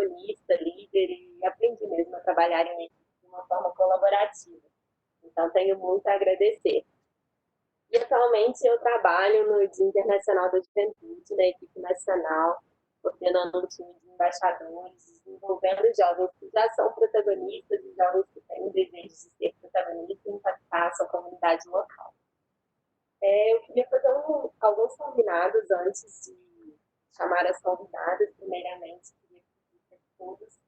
protagonista, líder, e aprendi mesmo a trabalhar em equipe de uma forma colaborativa. Então, tenho muito a agradecer. E atualmente eu trabalho no Dia Internacional da Juventude, na equipe nacional, coordenando um time de embaixadores, desenvolvendo jovens que já são protagonistas e jovens que têm o desejo de ser protagonistas e impactar a sua comunidade local. Eu queria fazer alguns combinados antes de chamar as convidadas. Primeiramente, queria que todos,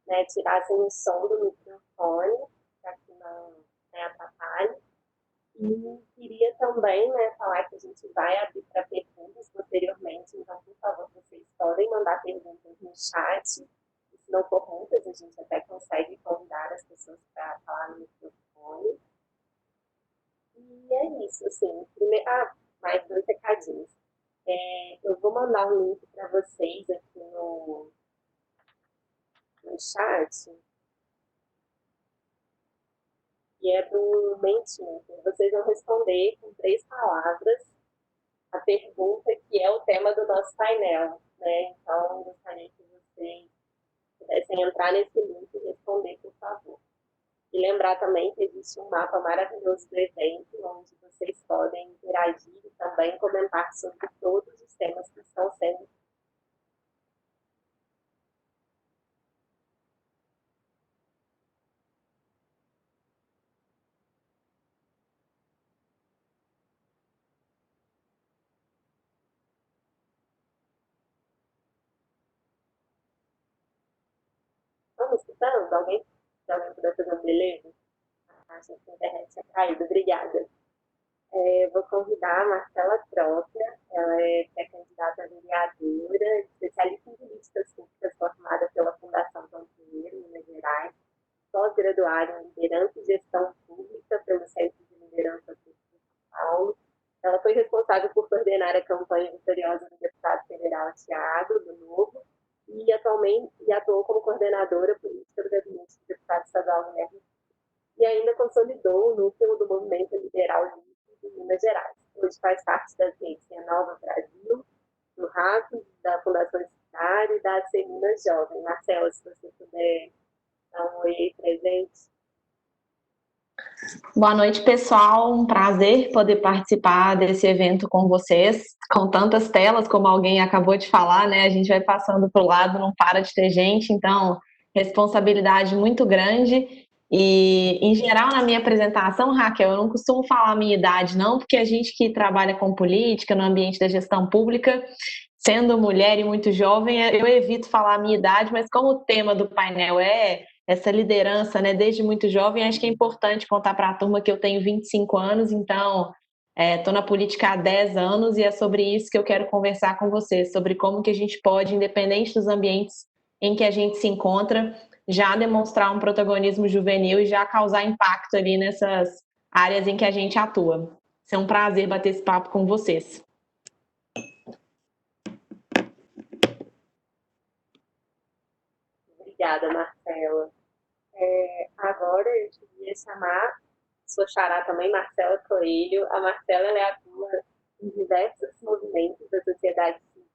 né, tirassem o som do microfone, para que não, né, atrapalhe. E queria também, né, falar que a gente vai abrir para perguntas posteriormente, então, por favor, vocês podem mandar perguntas no chat. E se não for muitas, a gente até consegue convidar as pessoas para falar no microfone. E é isso, assim. Primeiro, mais dois recadinhos. Eu vou mandar um link para vocês aqui no chat, que é do Mentinho. Vocês vão responder com 3 palavras a pergunta que é o tema do nosso painel, né? Então, gostaria que vocês pudessem entrar nesse link e responder, por favor. E lembrar também que existe um mapa maravilhoso do evento, onde vocês podem interagir e também comentar sobre todos os temas que estão sendo. Estamos escutando? Alguém? Se alguém puder fazer um beleza? Acho que a internet tinha caído. Obrigada. Vou convidar a Marcela Trópia, ela é pré-candidata a vereadora, especialista em políticas públicas, formada pela Fundação Dom Pinheiro, Minas Gerais, pós-graduada em Liderança e Gestão Pública pelo Centro de Liderança Pública de São Paulo. Ela foi responsável por coordenar a campanha vitoriosa do deputado federal Tiago, do Novo, e atualmente atuou como coordenadora política do gabinete do deputado estadual Guilherme, e ainda consolidou o núcleo do movimento liberal livre de Minas Gerais. Hoje faz parte da Ciência Nova Brasil, do RAP, da Fundação Cidade e da Semina Jovem. Marcela, se você puder dar um oi aí presente. Boa noite, pessoal. Um prazer poder participar desse evento com vocês, com tantas telas, como alguém acabou de falar, né? A gente vai passando para o lado, não para de ter gente, então, responsabilidade muito grande. E, em geral, na minha apresentação, Raquel, eu não costumo falar a minha idade, não, porque a gente que trabalha com política, no ambiente da gestão pública, sendo mulher e muito jovem, eu evito falar a minha idade, mas como o tema do painel é essa liderança, né, desde muito jovem, acho que é importante contar para a turma que eu tenho 25 anos, então estou na política há 10 anos e é sobre isso que eu quero conversar com vocês, sobre como que a gente pode, independente dos ambientes em que a gente se encontra, já demonstrar um protagonismo juvenil e já causar impacto ali nessas áreas em que a gente atua. É um prazer bater esse papo com vocês. Obrigada, Marcela. Agora eu queria chamar sua xará também, Marcela Coelho. A Marcela ela atua em diversos movimentos da sociedade civil,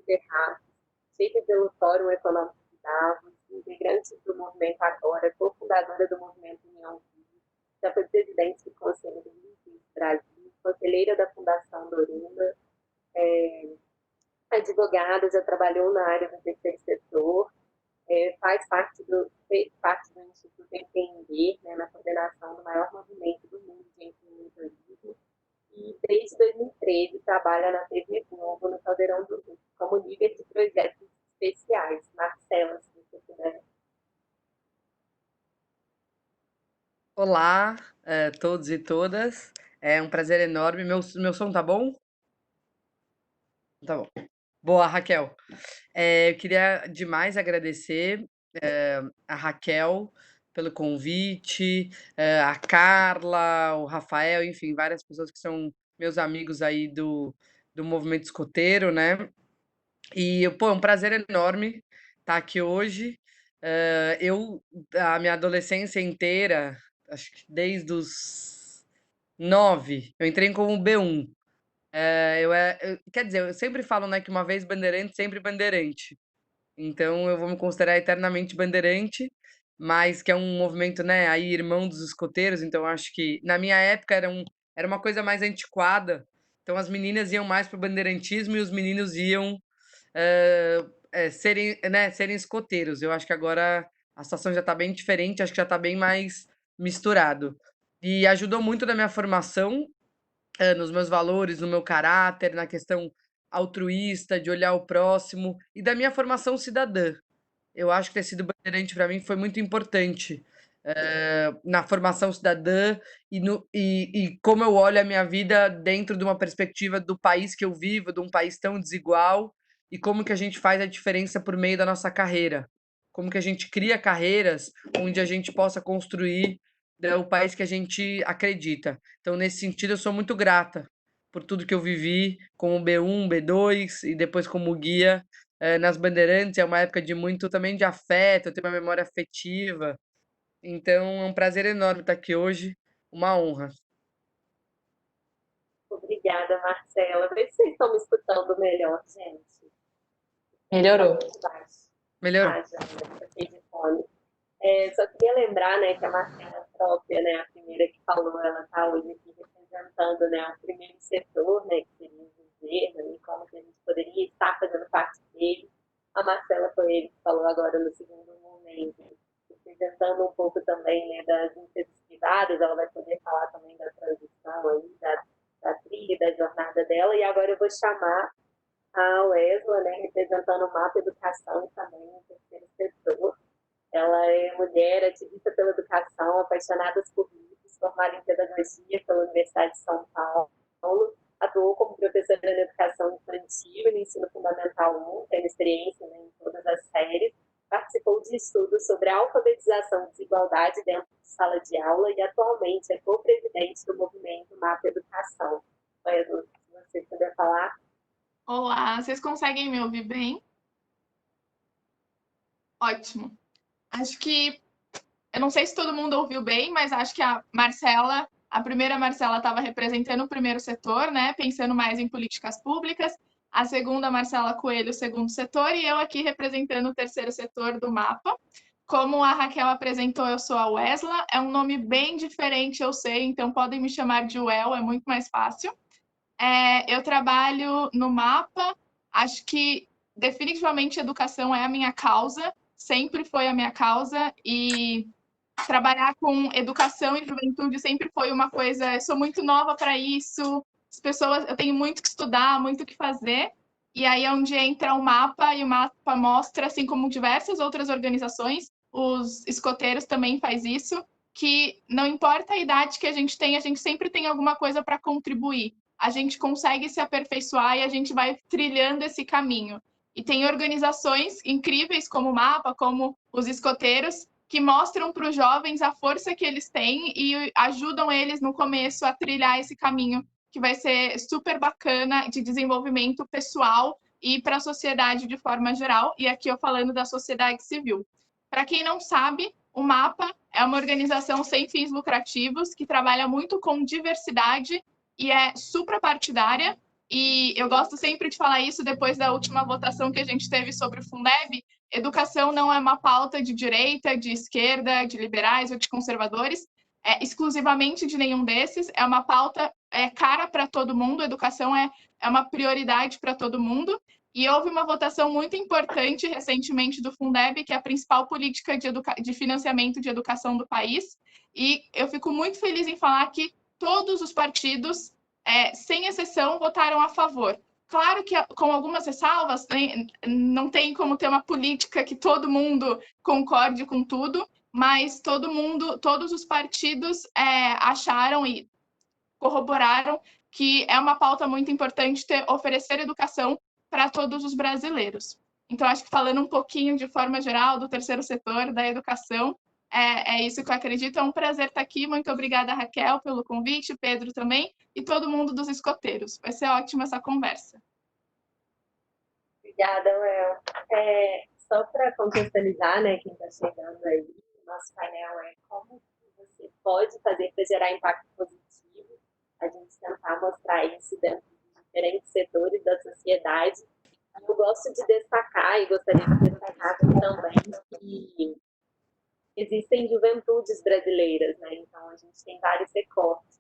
errado, feita pelo Fórum Econômico de Davos, integrante do Movimento Agora, cofundadora do Movimento União Viva, já foi presidente do Conselho do Greenpeace Brasil, conselheira da Fundação Dorina, advogada, já trabalhou na área do terceiro setor, fez parte do Instituto Empreender, né, na coordenação do maior movimento do mundo de empreendedorismo, e desde 2013 trabalha na TV Globo, no Caldeirão do Rio, como líder de projetos especiais. Marcela, se você puder. Olá, todos e todas. É um prazer enorme. Meu som tá bom? Tá bom. Boa, Raquel. Eu queria demais agradecer a Raquel pelo convite, a Carla, o Rafael, enfim, várias pessoas que são meus amigos aí do movimento escoteiro, né? E, pô, é um prazer enorme estar aqui hoje. A minha adolescência inteira, acho que desde os 9, eu entrei como B1. Quer dizer, eu sempre falo, né, que uma vez bandeirante, sempre bandeirante. Então eu vou me considerar eternamente bandeirante, mas que é um movimento, né, aí irmão dos escoteiros, então eu acho que na minha época era uma coisa mais antiquada, então as meninas iam mais para o bandeirantismo e os meninos iam, serem escoteiros. Eu acho que agora a situação já está bem diferente, acho que já está bem mais misturado. E ajudou muito na minha formação, nos meus valores, no meu caráter, na questão altruísta, de olhar o próximo e da minha formação cidadã. Eu acho que ter sido bandeirante para mim foi muito importante, na formação cidadã e como eu olho a minha vida dentro de uma perspectiva do país que eu vivo, de um país tão desigual, e como que a gente faz a diferença por meio da nossa carreira. Como que a gente cria carreiras onde a gente possa construir, né, o país que a gente acredita. Então, nesse sentido, eu sou muito grata por tudo que eu vivi como B1, B2 e depois como guia, nas Bandeirantes. É uma época de muito também de afeto, eu tenho uma memória afetiva. Então é um prazer enorme estar aqui hoje, uma honra. Obrigada, Marcela. Vê se vocês estão me escutando melhor, gente. Tá Melhorou. muito baixo. Melhorou. Ah, já, fiquei de fone. Só queria lembrar, né, que a Marcela própria, né, a primeira que falou, ela está hoje aqui representando, né, o primeiro setor, né, que seria o governo, e como que a gente poderia estar fazendo parte dele. A Marcela foi ele que falou agora no segundo momento, representando um pouco também, né, das empresas privadas, ela vai poder falar também da transição aí, da trilha, da jornada dela, e agora eu vou chamar a Wesla, né, representando o MAPA Educação também, no terceiro setor. Ela é mulher, ativista pela educação, apaixonada por livros, formada em pedagogia pela Universidade de São Paulo, atuou como professora de educação infantil e no ensino fundamental 1, tendo experiência, né, em todas as séries, participou de estudos sobre a alfabetização e desigualdade dentro de sala de aula e atualmente é co-presidente do movimento MAPA Educação. Edu, se você puder falar. Olá, vocês conseguem me ouvir bem? Ótimo. Acho que, eu não sei se todo mundo ouviu bem, mas acho que a Marcela, a primeira Marcela estava representando o primeiro setor, né, pensando mais em políticas públicas. A segunda, Marcela Coelho, o segundo setor, e eu aqui representando o terceiro setor do MAPA. Como a Raquel apresentou, eu sou a Wesla, é um nome bem diferente, eu sei, então podem me chamar de Well, é muito mais fácil. Eu trabalho no MAPA, acho que definitivamente educação é a minha causa, sempre foi a minha causa, e trabalhar com educação e juventude sempre foi uma coisa. Eu sou muito nova para isso, as pessoas, eu tenho muito que estudar, muito que fazer, e aí é onde entra o MAPA, e o MAPA mostra, assim como diversas outras organizações, os escoteiros também faz isso, que não importa a idade que a gente sempre tem alguma coisa para contribuir. A gente consegue se aperfeiçoar e a gente vai trilhando esse caminho. E tem organizações incríveis como o MAPA, como os escoteiros, que mostram para os jovens a força que eles têm e ajudam eles no começo a trilhar esse caminho que vai ser super bacana de desenvolvimento pessoal e para a sociedade de forma geral. E aqui eu falando da sociedade civil. Para quem não sabe, o MAPA é uma organização sem fins lucrativos que trabalha muito com diversidade e é suprapartidária. E eu gosto sempre de falar isso depois da última votação que a gente teve sobre o Fundeb. Educação não é uma pauta de direita, de esquerda, de liberais ou de conservadores, exclusivamente de nenhum desses. É uma pauta cara para todo mundo, educação é uma prioridade para todo mundo. E houve uma votação muito importante recentemente do Fundeb, que é a principal política de financiamento de educação do país. E eu fico muito feliz em falar que todos os partidos, sem exceção, votaram a favor. Claro que com algumas ressalvas, não tem como ter uma política que todo mundo concorde com tudo, mas todos os partidos acharam e corroboraram que é uma pauta muito importante oferecer educação para todos os brasileiros. Então, acho que falando um pouquinho de forma geral do terceiro setor, da educação, é isso que eu acredito. É um prazer estar aqui. Muito obrigada, Raquel, pelo convite, Pedro também, e todo mundo dos escoteiros. Vai ser ótima essa conversa. Obrigada, Well. Só para contextualizar, né, quem está chegando aí, nosso painel é como você pode fazer para gerar impacto positivo, a gente tentar mostrar isso dentro de diferentes setores da sociedade, Eu gosto de destacar, e gostaria de destacar também, que existem juventudes brasileiras, né? Então, a gente tem vários recortes.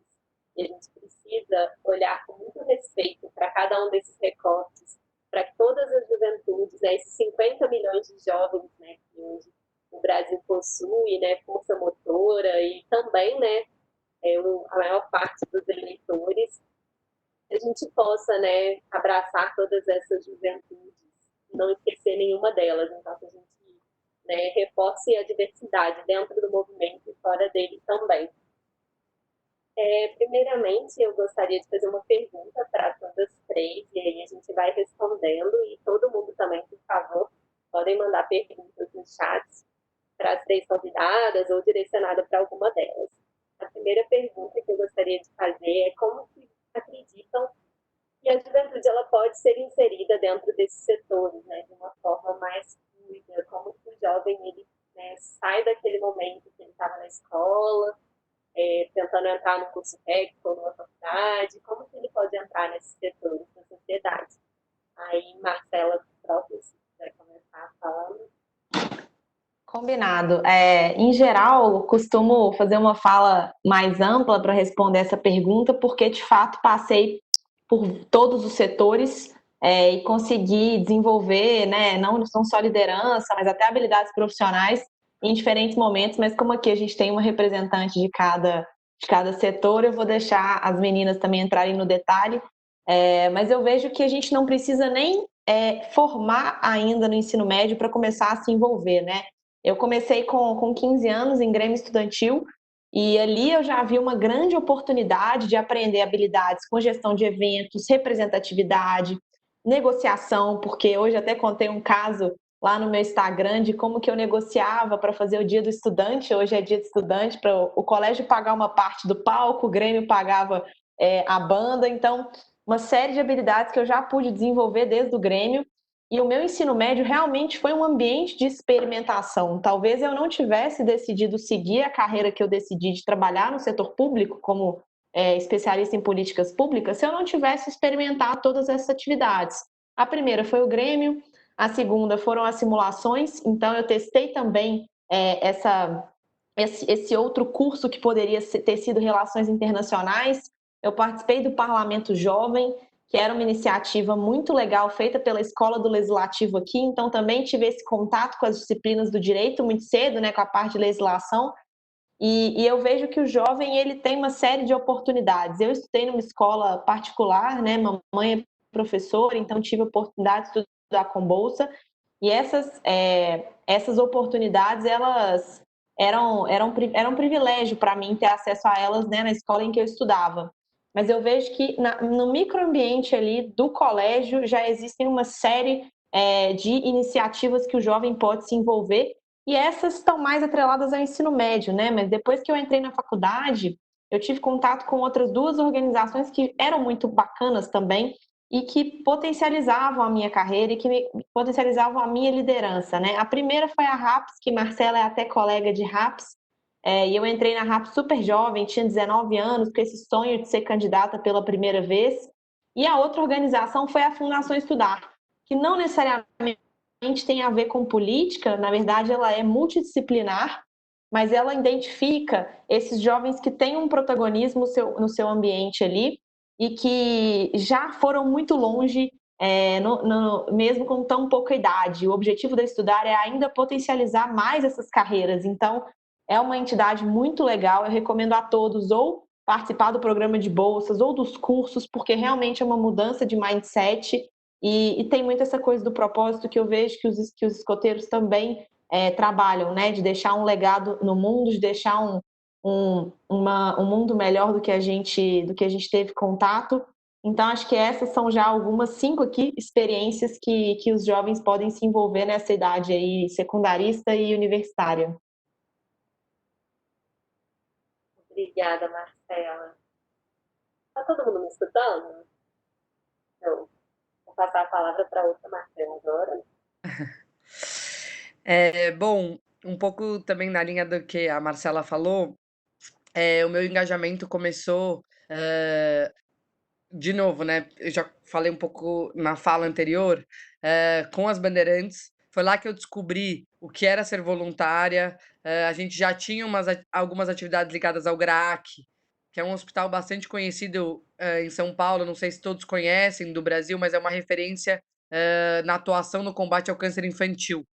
E a gente precisa olhar com muito respeito para cada um desses recortes, para que todas as juventudes, né, esses 50 milhões de jovens, né, que hoje o Brasil possui, né, força motora e também, né, a maior parte dos eleitores, a gente possa, né, abraçar todas essas juventudes e não esquecer nenhuma delas. Então, que a gente, né, reforce a diversidade dentro do movimento e fora dele também. Primeiramente, eu gostaria de fazer uma pergunta para todas três, e aí a gente vai respondendo, e todo mundo também, por favor, podem mandar perguntas no chat para as três convidadas ou direcionada para alguma delas. A primeira pergunta que eu gostaria de fazer é como que acreditam que a juventude ela pode ser inserida dentro desses setores, né, de uma forma mais fluida, como que o jovem ele, né, sai daquele momento que ele estava na escola, tentando entrar no curso técnico ou numa faculdade, como que ele pode entrar nesses setores da sociedade? Aí, Marcela, próprio, se quiser começar falando. Combinado. Em geral, costumo fazer uma fala mais ampla para responder essa pergunta, porque de fato passei por todos os setores e consegui desenvolver, né, não só liderança, mas até habilidades profissionais em diferentes momentos. Mas como aqui a gente tem uma representante de cada setor, eu vou deixar as meninas também entrarem no detalhe. Mas eu vejo que a gente não precisa nem formar ainda no ensino médio para começar a se envolver, né? Eu comecei com 15 anos em Grêmio Estudantil e ali eu já vi uma grande oportunidade de aprender habilidades com gestão de eventos, representatividade, negociação, porque hoje até contei um caso lá no meu Instagram de como que eu negociava para fazer o dia do estudante. Hoje é dia do estudante, para o colégio pagar uma parte do palco, o Grêmio pagava a banda. Então, uma série de habilidades que eu já pude desenvolver desde o Grêmio. E o meu ensino médio realmente foi um ambiente de experimentação. Talvez eu não tivesse decidido seguir a carreira que eu decidi de trabalhar no setor público como especialista em políticas públicas se eu não esse experimentado todas essas atividades. A primeira foi o Grêmio, a segunda foram as simulações, então eu testei também esse outro curso que poderia ter sido Relações Internacionais. Eu participei do Parlamento Jovem, que era uma iniciativa muito legal feita pela Escola do Legislativo aqui, então também tive esse contato com as disciplinas do direito muito cedo, né, com a parte de legislação, e eu vejo que o jovem ele tem uma série de oportunidades. Eu estudei numa escola particular, né, mamãe é professora, então tive a oportunidade de estudar com bolsa, e essas oportunidades, elas eram um privilégio para mim ter acesso a elas, né, na escola em que eu estudava. Mas eu vejo que no microambiente ali do colégio já existem uma série de iniciativas que o jovem pode se envolver, e essas estão mais atreladas ao ensino médio, né? Mas depois que eu entrei na faculdade, eu tive contato com outras duas organizações que eram muito bacanas também e que potencializavam a minha carreira e que potencializavam a minha liderança, né? A primeira foi a RAPS, que Marcela é até colega de RAPS, e eu entrei na RAPS super jovem, tinha 19 anos, com esse sonho de ser candidata pela primeira vez. E a outra organização foi a Fundação Estudar, que não necessariamente tem a ver com política, na verdade ela é multidisciplinar, mas ela identifica esses jovens que têm um protagonismo no seu ambiente ali e que já foram muito longe, mesmo com tão pouca idade. O objetivo da Estudar é ainda potencializar mais essas carreiras. Então, é uma entidade muito legal, eu recomendo a todos ou participar do programa de bolsas ou dos cursos, porque realmente é uma mudança de mindset e tem muito essa coisa do propósito que eu vejo que os escoteiros também trabalham, né? De deixar um legado no mundo, de deixar um mundo melhor do que a gente teve contato. Então, acho que essas são já algumas 5 aqui experiências que os jovens podem se envolver nessa idade aí, secundarista e universitária. Obrigada, Marcela. Está todo mundo me escutando? Então, vou passar a palavra para outra Marcela agora. Bom, um pouco também na linha do que a Marcela falou, o meu engajamento começou de novo, né, eu já falei um pouco na fala anterior, com as Bandeirantes, foi lá que eu descobri o que era ser voluntária, a gente já tinha algumas atividades ligadas ao GRAAC, que é um hospital bastante conhecido, em São Paulo, não sei se todos conhecem, do Brasil, mas é uma referência, na atuação no combate ao câncer infantil.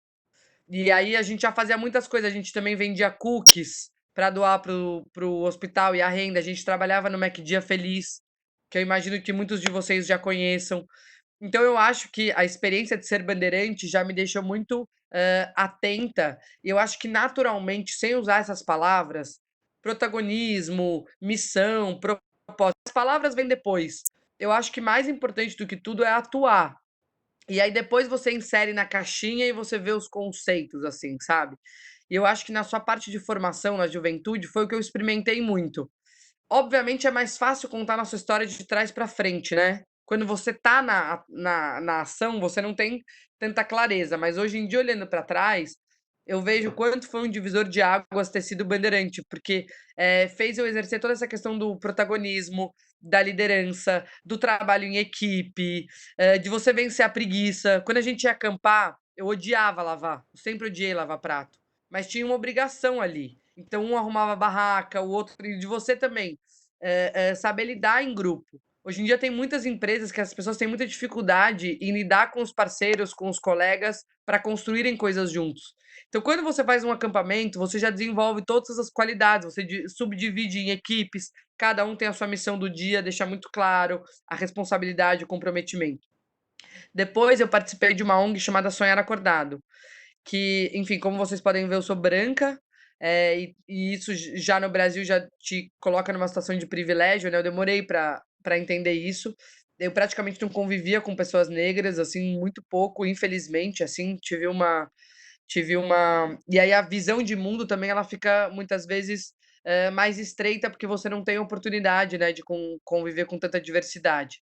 E aí a gente já fazia muitas coisas, a gente também vendia cookies para doar pro hospital e a renda, a gente trabalhava no MacDia Feliz, que eu imagino que muitos de vocês já conheçam. Então eu acho que a experiência de ser bandeirante já me deixou muito, atenta, e eu acho que naturalmente, sem usar essas palavras, protagonismo, missão, propósito, as palavras vêm depois. Eu acho que mais importante do que tudo é atuar. E aí depois você insere na caixinha e você vê os conceitos, assim, sabe. E eu acho que na sua parte de formação na juventude foi o que eu experimentei muito. Obviamente é mais fácil contar nossa história de trás para frente, né. Quando você tá na ação, você não tem tanta clareza, mas hoje em dia olhando para trás, eu vejo o quanto foi um divisor de águas ter sido bandeirante, porque, fez eu exercer toda essa questão do protagonismo, da liderança, do trabalho em equipe, de você vencer a preguiça. Quando a gente ia acampar, eu odiava lavar, eu sempre odiei lavar prato, mas tinha uma obrigação ali. Então um arrumava a barraca, o outro e de você também, saber lidar em grupo. Hoje em dia tem muitas empresas que as pessoas têm muita dificuldade em lidar com os parceiros, com os colegas, para construírem coisas juntos. Então, quando você faz um acampamento, você já desenvolve todas as qualidades, você subdivide em equipes, cada um tem a sua missão do dia, deixa muito claro a responsabilidade, o comprometimento. Depois, eu participei de uma ONG chamada Sonhar Acordado, que, enfim, como vocês podem ver, eu sou branca, e isso já no Brasil já te coloca numa situação de privilégio, né, eu demorei para entender isso. Eu praticamente não convivia com pessoas negras, assim, muito pouco, infelizmente, assim, tive uma e aí a visão de mundo também ela fica muitas vezes, mais estreita, porque você não tem oportunidade, né, de conviver com tanta diversidade.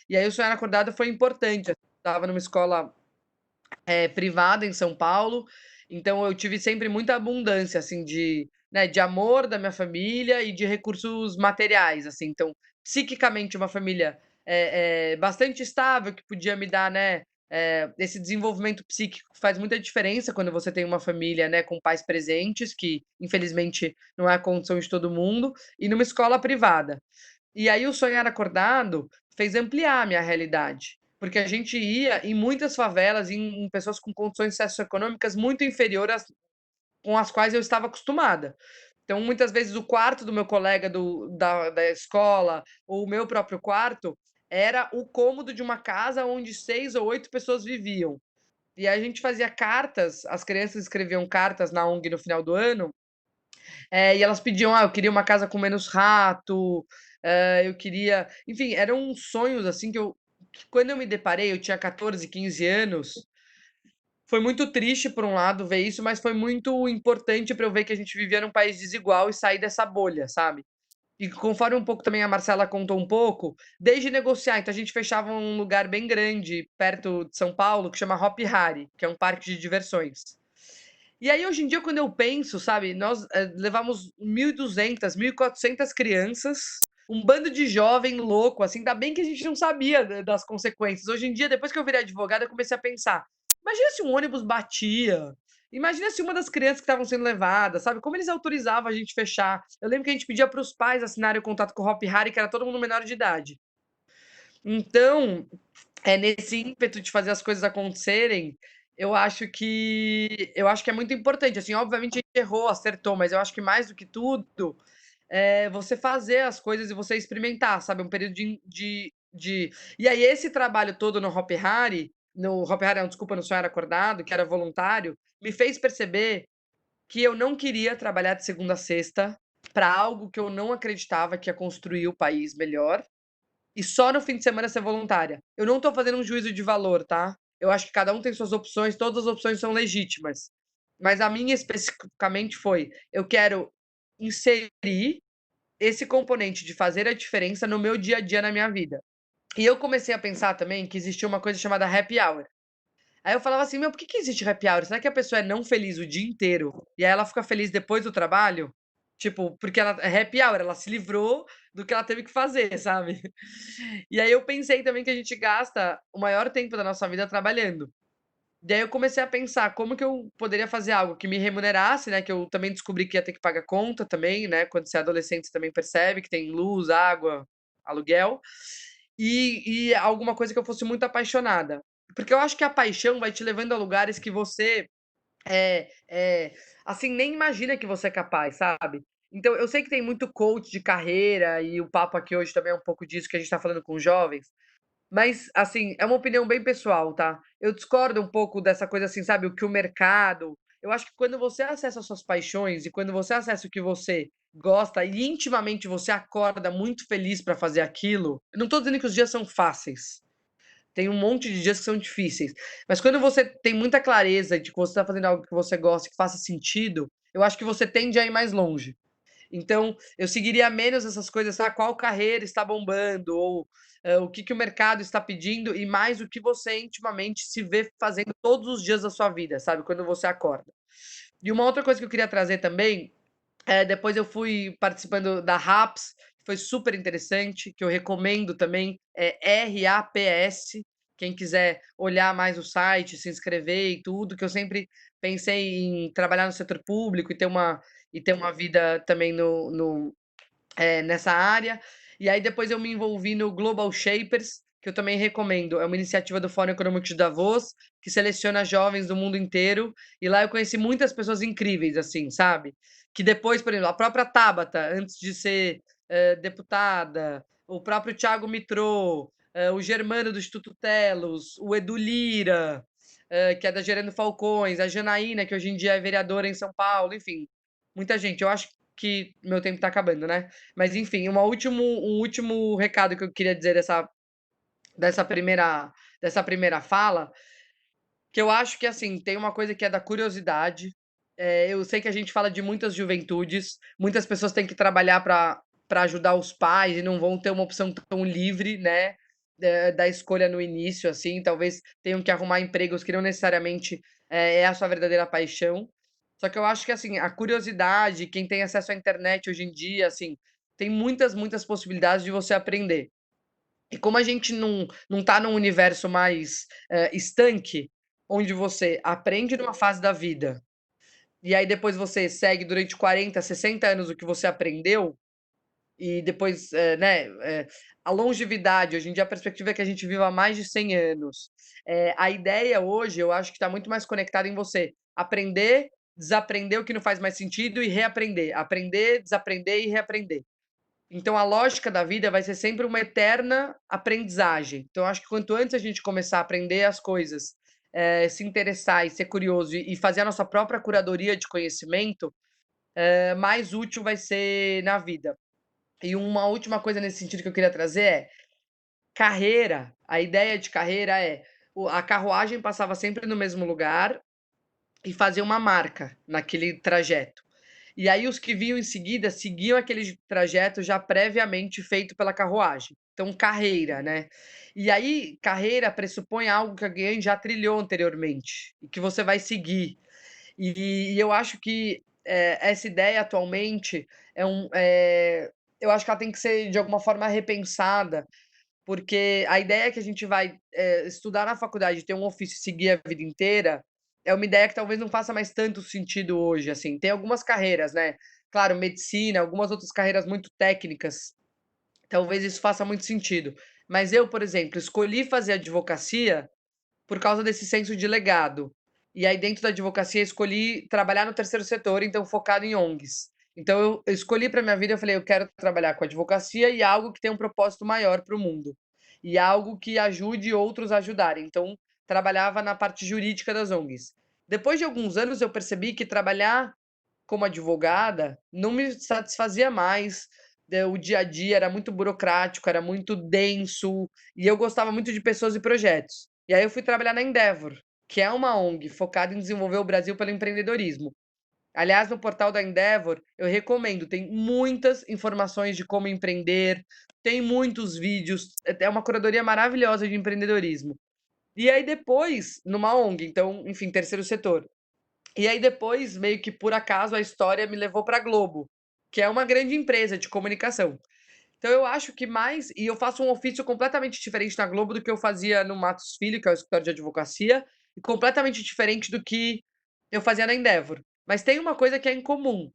E aí o Sonhar Acordado foi importante, eu estava numa escola privada em São Paulo, então eu tive sempre muita abundância, assim, de amor da minha família e de recursos materiais, assim. Então, psiquicamente, uma família, bastante estável, que podia me dar, né, esse desenvolvimento psíquico que faz muita diferença quando você tem uma família, né, com pais presentes, que infelizmente não é a condição de todo mundo, e numa escola privada. E aí o Sonhar Acordado fez ampliar a minha realidade, porque a gente ia em muitas favelas, em pessoas com condições socioeconômicas muito inferiores com as quais eu estava acostumada. Então, muitas vezes, o quarto do meu colega da escola, ou o meu próprio quarto, era o cômodo de uma casa onde 6 ou 8 pessoas viviam. E a gente fazia cartas, as crianças escreviam cartas na ONG no final do ano, e elas pediam: "Ah, eu queria uma casa com menos rato, eu queria", enfim, eram sonhos, assim, que quando eu me deparei, eu tinha 14, 15 anos, foi muito triste por um lado ver isso, mas foi muito importante para eu ver que a gente vivia num país desigual e sair dessa bolha, sabe. E conforme um pouco também a Marcela contou um pouco, desde negociar, então a gente fechava um lugar bem grande perto de São Paulo que chama Hopi Hari, que é um parque de diversões. E aí, hoje em dia, quando eu penso, sabe, nós, levamos 1.200, 1.400 crianças, um bando de jovem louco, assim, ainda bem que a gente não sabia das consequências. Hoje em dia, depois que eu virei advogada, eu comecei a pensar: imagina se um ônibus batia, imagina se uma das crianças que estavam sendo levadas, sabe, como eles autorizavam a gente fechar. Eu lembro que a gente pedia para os pais assinarem o contrato com o Hopi Hari, que era todo mundo menor de idade. Então, é nesse ímpeto de fazer as coisas acontecerem, eu acho que é muito importante, assim, obviamente a gente errou, acertou, mas eu acho que mais do que tudo, é você fazer as coisas e você experimentar, sabe, um período de e aí esse trabalho todo no Hopi Hari não, desculpa, no Sonhar Acordado, que era voluntário, me fez perceber que eu não queria trabalhar de segunda a sexta para algo que eu não acreditava que ia construir o país melhor, e só no fim de semana ser voluntária. Eu não tô fazendo um juízo de valor, tá? Eu acho que cada um tem suas opções, todas as opções são legítimas. Mas a minha especificamente foi: eu quero inserir esse componente de fazer a diferença no meu dia a dia na minha vida. E eu comecei a pensar também que existia uma coisa chamada happy hour. Aí eu falava assim: "Meu, por que existe happy hour? Será que a pessoa é não feliz o dia inteiro e aí ela fica feliz depois do trabalho?" Tipo, porque ela é happy hour, ela se livrou do que ela teve que fazer, sabe? E aí eu pensei também que a gente gasta o maior tempo da nossa vida trabalhando. Daí eu comecei a pensar como que eu poderia fazer algo que me remunerasse, né? Que eu também descobri que ia ter que pagar conta também, né? Quando você é adolescente, você também percebe que tem luz, água, aluguel. E alguma coisa que eu fosse muito apaixonada. Porque eu acho que a paixão vai te levando a lugares que você assim, nem imagina que você é capaz, sabe? Então, eu sei que tem muito coach de carreira, e o papo aqui hoje também é um pouco disso que a gente tá falando com jovens, mas, assim, é uma opinião bem pessoal, tá? Eu discordo um pouco dessa coisa assim, sabe, o que o mercado. Eu acho que quando você acessa as suas paixões e quando você acessa o que você gosta e intimamente você acorda muito feliz pra fazer aquilo, eu não tô dizendo que os dias são fáceis. Tem um monte de dias que são difíceis. Mas quando você tem muita clareza de que você está fazendo algo que você gosta, que faça sentido, eu acho que você tende a ir mais longe. Então, eu seguiria menos essas coisas, ah, qual carreira está bombando, ou o que, que o mercado está pedindo, e mais o que você intimamente se vê fazendo todos os dias da sua vida, sabe? Quando você acorda. E uma outra coisa que eu queria trazer também depois eu fui participando da RAPS, que foi super interessante, que eu recomendo também, é RAPS, quem quiser olhar mais o site, se inscrever e tudo, que eu sempre pensei em trabalhar no setor público e ter uma vida também nessa área. E aí depois eu me envolvi no Global Shapers, que eu também recomendo. É uma iniciativa do Fórum Econômico de Davos, que seleciona jovens do mundo inteiro. E lá eu conheci muitas pessoas incríveis, assim, sabe? Que depois, por exemplo, a própria Tabata, antes de ser deputada, o próprio Thiago Mitrô, o Germano do Instituto Telos, o Edu Lira, que é da Gerando Falcões, a Janaína, que hoje em dia é vereadora em São Paulo, enfim, muita gente. Eu acho que meu tempo tá acabando, né? Mas enfim, um último recado que eu queria dizer dessa primeira, dessa primeira fala, que eu acho que assim, tem uma coisa que é da curiosidade. Eu sei que a gente fala de muitas juventudes, muitas pessoas têm que trabalhar para ajudar os pais e não vão ter uma opção tão livre, né? Da escolha no início, assim, talvez tenham que arrumar empregos que não necessariamente é a sua verdadeira paixão. Só que eu acho que assim, a curiosidade, quem tem acesso à internet hoje em dia, assim, tem muitas possibilidades de você aprender. E como a gente não tá num universo mais estanque, onde você aprende numa fase da vida, e aí depois você segue durante 40, 60 anos o que você aprendeu, e depois, a longevidade, hoje em dia a perspectiva é que a gente viva mais de 100 anos. A ideia hoje, eu acho que está muito mais conectada em você aprender, desaprender o que não faz mais sentido e reaprender. Aprender, desaprender e reaprender. Então a lógica da vida vai ser sempre uma eterna aprendizagem. Então eu acho que quanto antes a gente começar a aprender as coisas, se interessar e ser curioso e fazer a nossa própria curadoria de conhecimento, mais útil vai ser na vida. E uma última coisa nesse sentido que eu queria trazer é carreira. A ideia de carreira é a carruagem passava sempre no mesmo lugar e fazia uma marca naquele trajeto. E aí os que vinham em seguida seguiam aquele trajeto já previamente feito pela carruagem. Então, carreira, né? E aí, carreira pressupõe algo que alguém já trilhou anteriormente e que você vai seguir. E eu acho que essa ideia atualmente eu acho que ela tem que ser de alguma forma repensada, porque a ideia que a gente vai estudar na faculdade, ter um ofício e seguir a vida inteira, é uma ideia que talvez não faça mais tanto sentido hoje, assim. Tem algumas carreiras, né? Claro, medicina, algumas outras carreiras muito técnicas, talvez isso faça muito sentido. Mas eu, por exemplo, escolhi fazer advocacia por causa desse senso de legado. E aí, dentro da advocacia, escolhi trabalhar no terceiro setor, então focado em ONGs. Então, eu escolhi para minha vida, eu falei, eu quero trabalhar com advocacia e algo que tenha um propósito maior para o mundo. E algo que ajude outros a ajudarem. Então, trabalhava na parte jurídica das ONGs. Depois de alguns anos, eu percebi que trabalhar como advogada não me satisfazia mais. O dia a dia era muito burocrático, era muito denso, e eu gostava muito de pessoas e projetos. E aí eu fui trabalhar na Endeavor, que é uma ONG focada em desenvolver o Brasil pelo empreendedorismo. Aliás, no portal da Endeavor, eu recomendo, tem muitas informações de como empreender, tem muitos vídeos, é uma curadoria maravilhosa de empreendedorismo. E aí depois, numa ONG, então, enfim, terceiro setor. E aí depois, meio que por acaso, a história me levou para a Globo, que é uma grande empresa de comunicação. Então eu acho que mais, e eu faço um ofício completamente diferente na Globo do que eu fazia no Matos Filho, que é o escritório de advocacia, e completamente diferente do que eu fazia na Endeavor. Mas tem uma coisa que é em comum,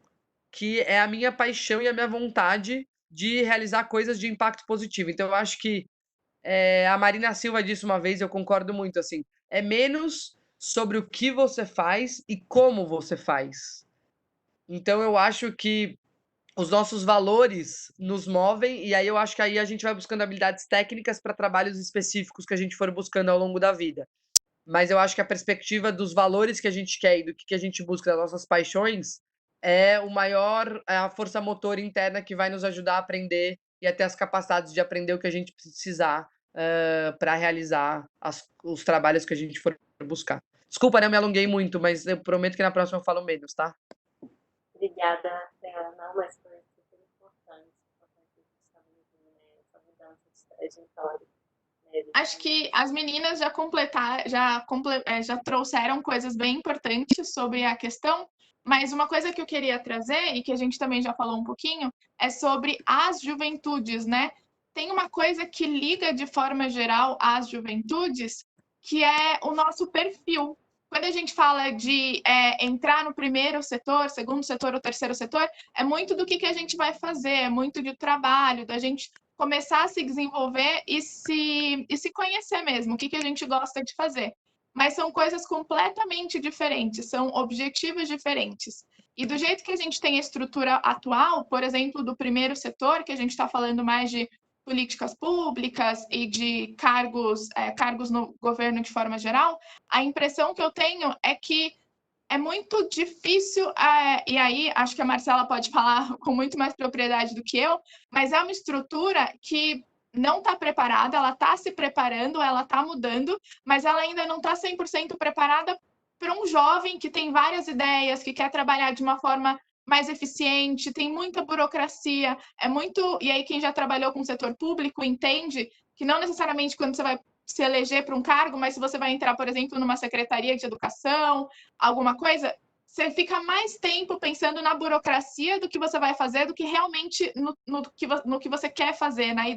que é a minha paixão e a minha vontade de realizar coisas de impacto positivo. Então eu acho que a Marina Silva disse uma vez, eu concordo muito, assim, é menos sobre o que você faz e como você faz. Então eu acho que os nossos valores nos movem, e aí eu acho que aí a gente vai buscando habilidades técnicas para trabalhos específicos que a gente for buscando ao longo da vida. Mas eu acho que a perspectiva dos valores que a gente quer e do que a gente busca, das nossas paixões, é o maior, é a força motora interna que vai nos ajudar a aprender e a ter as capacidades de aprender o que a gente precisar para realizar os trabalhos que a gente for buscar. Desculpa, né? Eu me alonguei muito, mas eu prometo que na próxima eu falo menos, tá? Obrigada, Não, mas foi super importante a gente estabelecer, né, essa mudança de trajetória. Né? Acho que as meninas já trouxeram coisas bem importantes sobre a questão, mas uma coisa que eu queria trazer, e que a gente também já falou um pouquinho, é sobre as juventudes, né? Tem uma coisa que liga de forma geral às juventudes, que é o nosso perfil. Quando a gente fala de entrar no primeiro setor, segundo setor ou terceiro setor, é muito do que a gente vai fazer, é muito de trabalho, da gente começar a se desenvolver e se conhecer mesmo, o que a gente gosta de fazer. Mas são coisas completamente diferentes, são objetivos diferentes. E do jeito que a gente tem a estrutura atual, por exemplo, do primeiro setor, que a gente está falando mais de políticas públicas e de cargos no governo de forma geral, a impressão que eu tenho é que é muito difícil, e aí acho que a Marcela pode falar com muito mais propriedade do que eu, mas é uma estrutura que não está preparada, ela está se preparando, ela está mudando, mas ela ainda não está 100% preparada para um jovem que tem várias ideias, que quer trabalhar de uma forma mais eficiente, tem muita burocracia, e aí quem já trabalhou com o setor público entende que não necessariamente quando você vai se eleger para um cargo, mas se você vai entrar, por exemplo, numa secretaria de educação, alguma coisa, você fica mais tempo pensando na burocracia do que você vai fazer do que realmente no que você quer fazer, na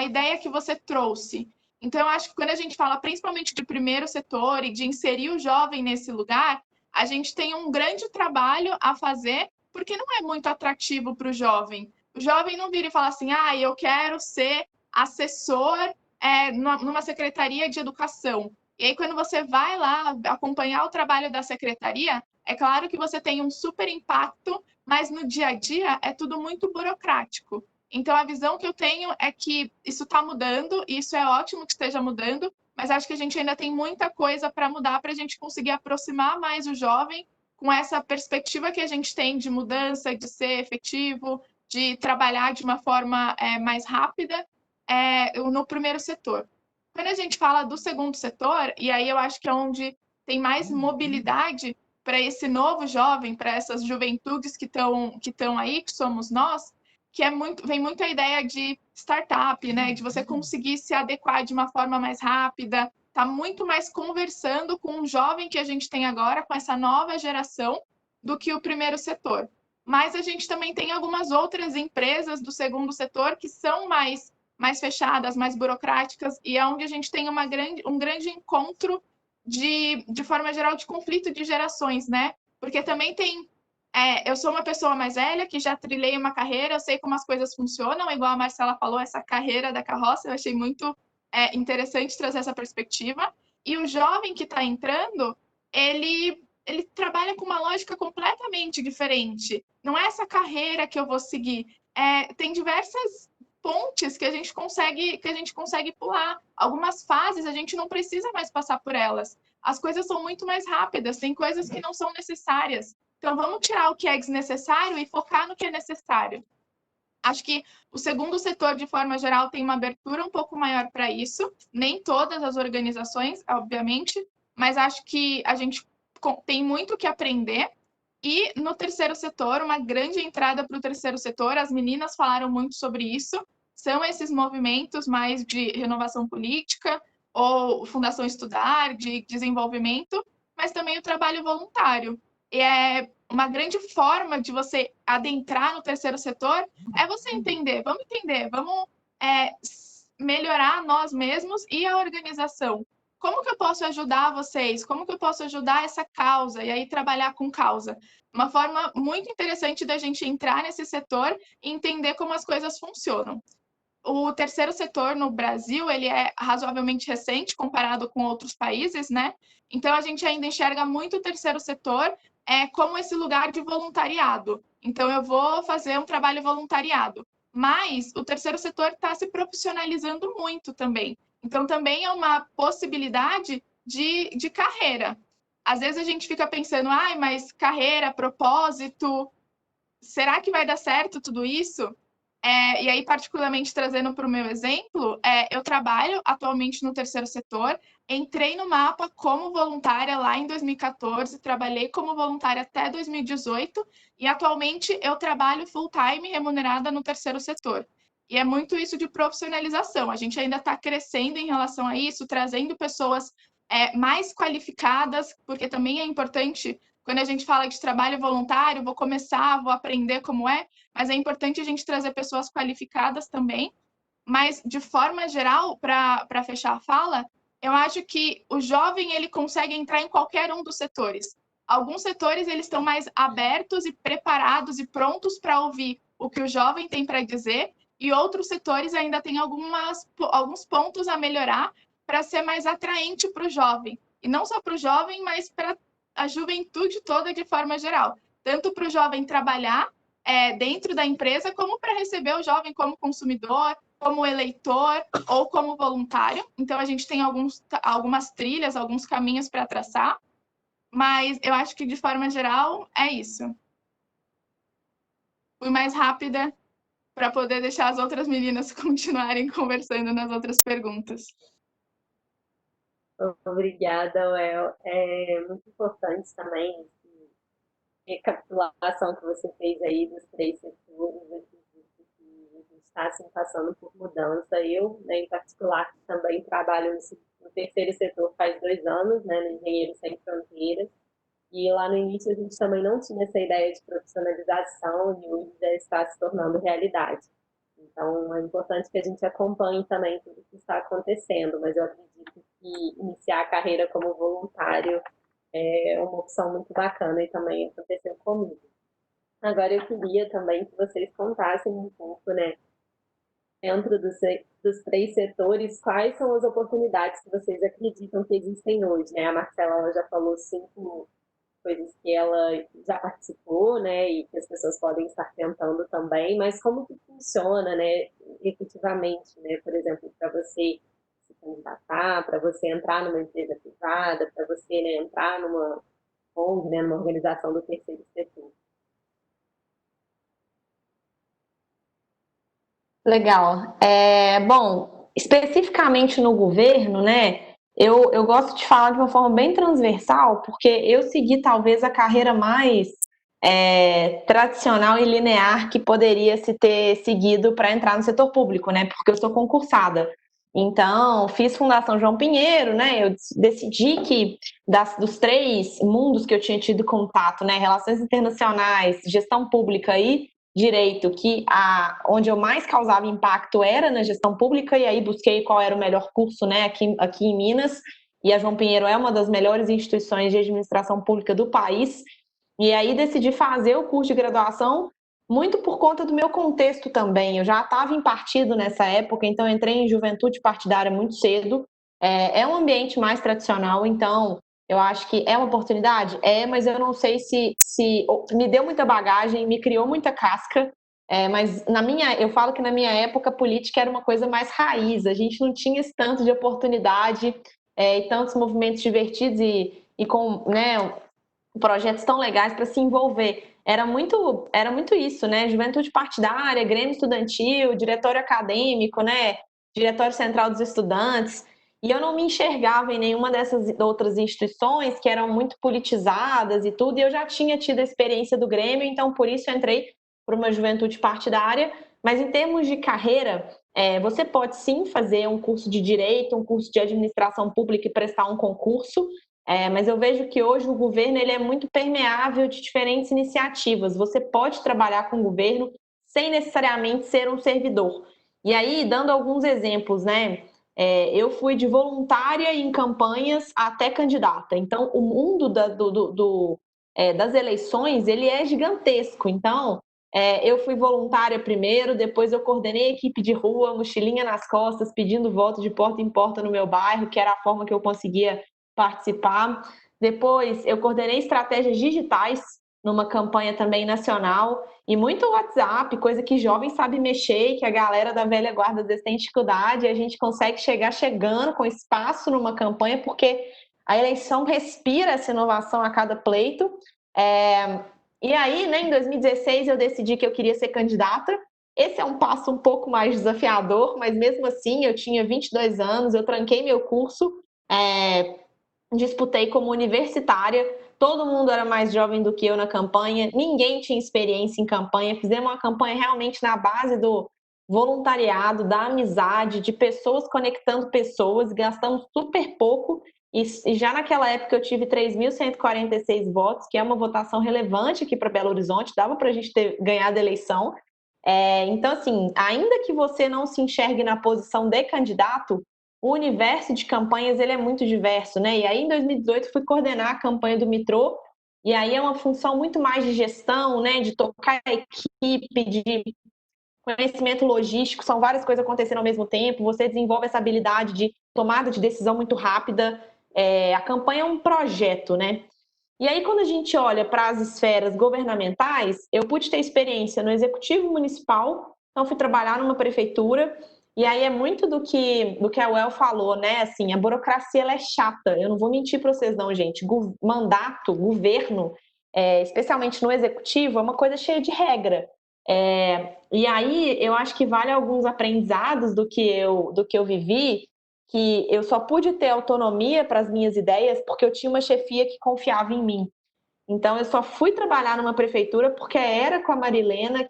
ideia que você trouxe. Então, eu acho que quando a gente fala principalmente de primeiro setor e de inserir o jovem nesse lugar, a gente tem um grande trabalho a fazer, porque não é muito atrativo para o jovem. O jovem não vira e fala assim, eu quero ser assessor numa secretaria de educação. E aí, quando você vai lá acompanhar o trabalho da secretaria, é claro que você tem um super impacto, mas no dia a dia é tudo muito burocrático. Então, a visão que eu tenho é que isso está mudando, e isso é ótimo que esteja mudando, mas acho que a gente ainda tem muita coisa para mudar para a gente conseguir aproximar mais o jovem com essa perspectiva que a gente tem de mudança, de ser efetivo, de trabalhar de uma forma mais rápida no primeiro setor. Quando a gente fala do segundo setor, e aí eu acho que é onde tem mais mobilidade para esse novo jovem, para essas juventudes que estão aí, que somos nós, que vem muito a ideia de startup, né? De você conseguir se adequar de uma forma mais rápida, tá muito mais conversando com o jovem que a gente tem agora, com essa nova geração, do que o primeiro setor. Mas a gente também tem algumas outras empresas do segundo setor que são mais fechadas, mais burocráticas, e é onde a gente tem um grande encontro de forma geral, de conflito de gerações, né? Porque também tem... eu sou uma pessoa mais velha, que já trilhei uma carreira, eu sei como as coisas funcionam, igual a Marcela falou, essa carreira da carroça, eu achei muito interessante trazer essa perspectiva. E o jovem que está entrando, ele trabalha com uma lógica completamente diferente. Não é essa carreira que eu vou seguir. Tem diversas pontes que a gente consegue pular. Algumas fases a gente não precisa mais passar por elas. As coisas são muito mais rápidas, tem coisas que não são necessárias. Então, vamos tirar o que é desnecessário e focar no que é necessário. Acho que o segundo setor, de forma geral, tem uma abertura um pouco maior para isso. Nem todas as organizações, obviamente, mas acho que a gente tem muito que aprender. E no terceiro setor, uma grande entrada para o terceiro setor, as meninas falaram muito sobre isso, são esses movimentos mais de renovação política ou Fundação Estudar, de desenvolvimento, mas também o trabalho voluntário. E uma grande forma de você adentrar no terceiro setor é você entender, vamos melhorar nós mesmos e a organização. Como que eu posso ajudar vocês? Como que eu posso ajudar essa causa? E aí trabalhar com causa. Uma forma muito interessante da gente entrar nesse setor e entender como as coisas funcionam. O terceiro setor no Brasil, ele é razoavelmente recente comparado com outros países, né? Então, a gente ainda enxerga muito o terceiro setor como esse lugar de voluntariado. Então, eu vou fazer um trabalho voluntariado. Mas o terceiro setor está se profissionalizando muito também. Então, também é uma possibilidade de carreira. Às vezes a gente fica pensando, mas carreira, propósito, será que vai dar certo tudo isso? E aí, particularmente trazendo para o meu exemplo, eu trabalho atualmente no terceiro setor, entrei no mapa como voluntária lá em 2014, trabalhei como voluntária até 2018 e atualmente eu trabalho full-time remunerada no terceiro setor. E é muito isso de profissionalização, a gente ainda está crescendo em relação a isso, trazendo pessoas mais qualificadas, porque também é importante, quando a gente fala de trabalho voluntário, vou aprender como é, mas é importante a gente trazer pessoas qualificadas também. Mas, de forma geral, para fechar a fala, eu acho que o jovem ele consegue entrar em qualquer um dos setores. Alguns setores eles estão mais abertos e preparados e prontos para ouvir o que o jovem tem para dizer, e outros setores ainda têm alguns pontos a melhorar para ser mais atraente para o jovem. E não só para o jovem, mas para a juventude toda de forma geral. Tanto para o jovem trabalhar dentro da empresa, como para receber o jovem como consumidor, como eleitor ou como voluntário. Então, a gente tem algumas trilhas, alguns caminhos para traçar, mas eu acho que, de forma geral, é isso. Fui mais rápida para poder deixar as outras meninas continuarem conversando nas outras perguntas. Obrigada, Well. É muito importante também a recapitulação que você fez aí dos 3 setores, que a gente está assim, passando por mudança. Eu, né, em particular, também trabalho no terceiro setor faz 2 anos, né, no Engenheiros Sem Fronteiras, e lá no início a gente também não tinha essa ideia de profissionalização e hoje já está se tornando realidade. Então, é importante que a gente acompanhe também tudo que está acontecendo, mas eu acredito que iniciar a carreira como voluntário é uma opção muito bacana e também aconteceu comigo. Agora, eu queria também que vocês contassem um pouco, né, dentro dos 3 setores, quais são as oportunidades que vocês acreditam que existem hoje, né? A Marcela ela já falou 5 coisas que ela já participou, né, e que as pessoas podem estar tentando também, mas como que funciona, né, efetivamente, né, por exemplo, para você se candidatar, para você entrar numa empresa privada, para você, né, entrar numa ONG, né, numa organização do terceiro setor. Legal. Bom, especificamente no governo, né? Eu gosto de falar de uma forma bem transversal, porque eu segui talvez a carreira mais tradicional e linear que poderia se ter seguido para entrar no setor público, né? Porque eu sou concursada. Então, fiz Fundação João Pinheiro, né? Eu decidi que dos 3 mundos que eu tinha tido contato, né? Relações internacionais, gestão pública e direito, que onde eu mais causava impacto era na gestão pública, e aí busquei qual era o melhor curso, né, aqui em Minas, e a João Pinheiro é uma das melhores instituições de administração pública do país, e aí decidi fazer o curso de graduação muito por conta do meu contexto também. Eu já estava em partido nessa época, então entrei em juventude partidária muito cedo. É um ambiente mais tradicional, então eu acho que é uma oportunidade? Mas eu não sei se me deu muita bagagem, me criou muita casca, mas eu falo que na minha época a política era uma coisa mais raiz, a gente não tinha esse tanto de oportunidade e tantos movimentos divertidos e com, né, projetos tão legais para se envolver. Era muito isso, né? Juventude partidária, Grêmio Estudantil, diretório acadêmico, né? Diretório Central dos Estudantes. E eu não me enxergava em nenhuma dessas outras instituições que eram muito politizadas e tudo, e eu já tinha tido a experiência do Grêmio, então por isso eu entrei para uma juventude partidária. Mas em termos de carreira, você pode sim fazer um curso de direito, um curso de administração pública e prestar um concurso. mas eu vejo que hoje o governo ele é muito permeável de diferentes iniciativas. Você pode trabalhar com o governo sem necessariamente ser um servidor. E aí, dando alguns exemplos, né? Eu fui de voluntária em campanhas até candidata. Então, o mundo das eleições, ele é gigantesco. Então, eu fui voluntária primeiro, depois eu coordenei a equipe de rua, mochilinha nas costas, pedindo voto de porta em porta no meu bairro, que era a forma que eu conseguia participar. Depois, eu coordenei estratégias digitais numa campanha também nacional, e muito WhatsApp, coisa que jovem sabe mexer, que a galera da velha guarda às vezes tem dificuldade, e a gente consegue chegar chegando com espaço numa campanha, porque a eleição respira essa inovação a cada pleito. E aí, né, em 2016, eu decidi que eu queria ser candidata. Esse é um passo um pouco mais desafiador, mas mesmo assim, eu tinha 22 anos, eu tranquei meu curso, disputei como universitária, todo mundo era mais jovem do que eu na campanha, ninguém tinha experiência em campanha, fizemos uma campanha realmente na base do voluntariado, da amizade, de pessoas conectando pessoas, gastamos super pouco, e já naquela época eu tive 3.146 votos, que é uma votação relevante aqui para Belo Horizonte, dava para a gente ter ganhado a eleição. Então, assim, ainda que você não se enxergue na posição de candidato, o universo de campanhas ele é muito diverso, né? E aí, em 2018, fui coordenar a campanha do metrô, e aí é uma função muito mais de gestão, né? De tocar a equipe, de conhecimento logístico, são várias coisas acontecendo ao mesmo tempo, você desenvolve essa habilidade de tomada de decisão muito rápida. A campanha é um projeto, né? E aí, quando a gente olha para as esferas governamentais, eu pude ter experiência no executivo municipal, então fui trabalhar numa prefeitura, e aí é muito do que a UEL falou, né? Assim, a burocracia ela é chata, eu não vou mentir para vocês não, gente. Mandato, governo, especialmente no executivo, é uma coisa cheia de regra. E aí eu acho que vale alguns aprendizados do que eu vivi, que eu só pude ter autonomia para as minhas ideias porque eu tinha uma chefia que confiava em mim. Então eu só fui trabalhar numa prefeitura porque era com a Marilena,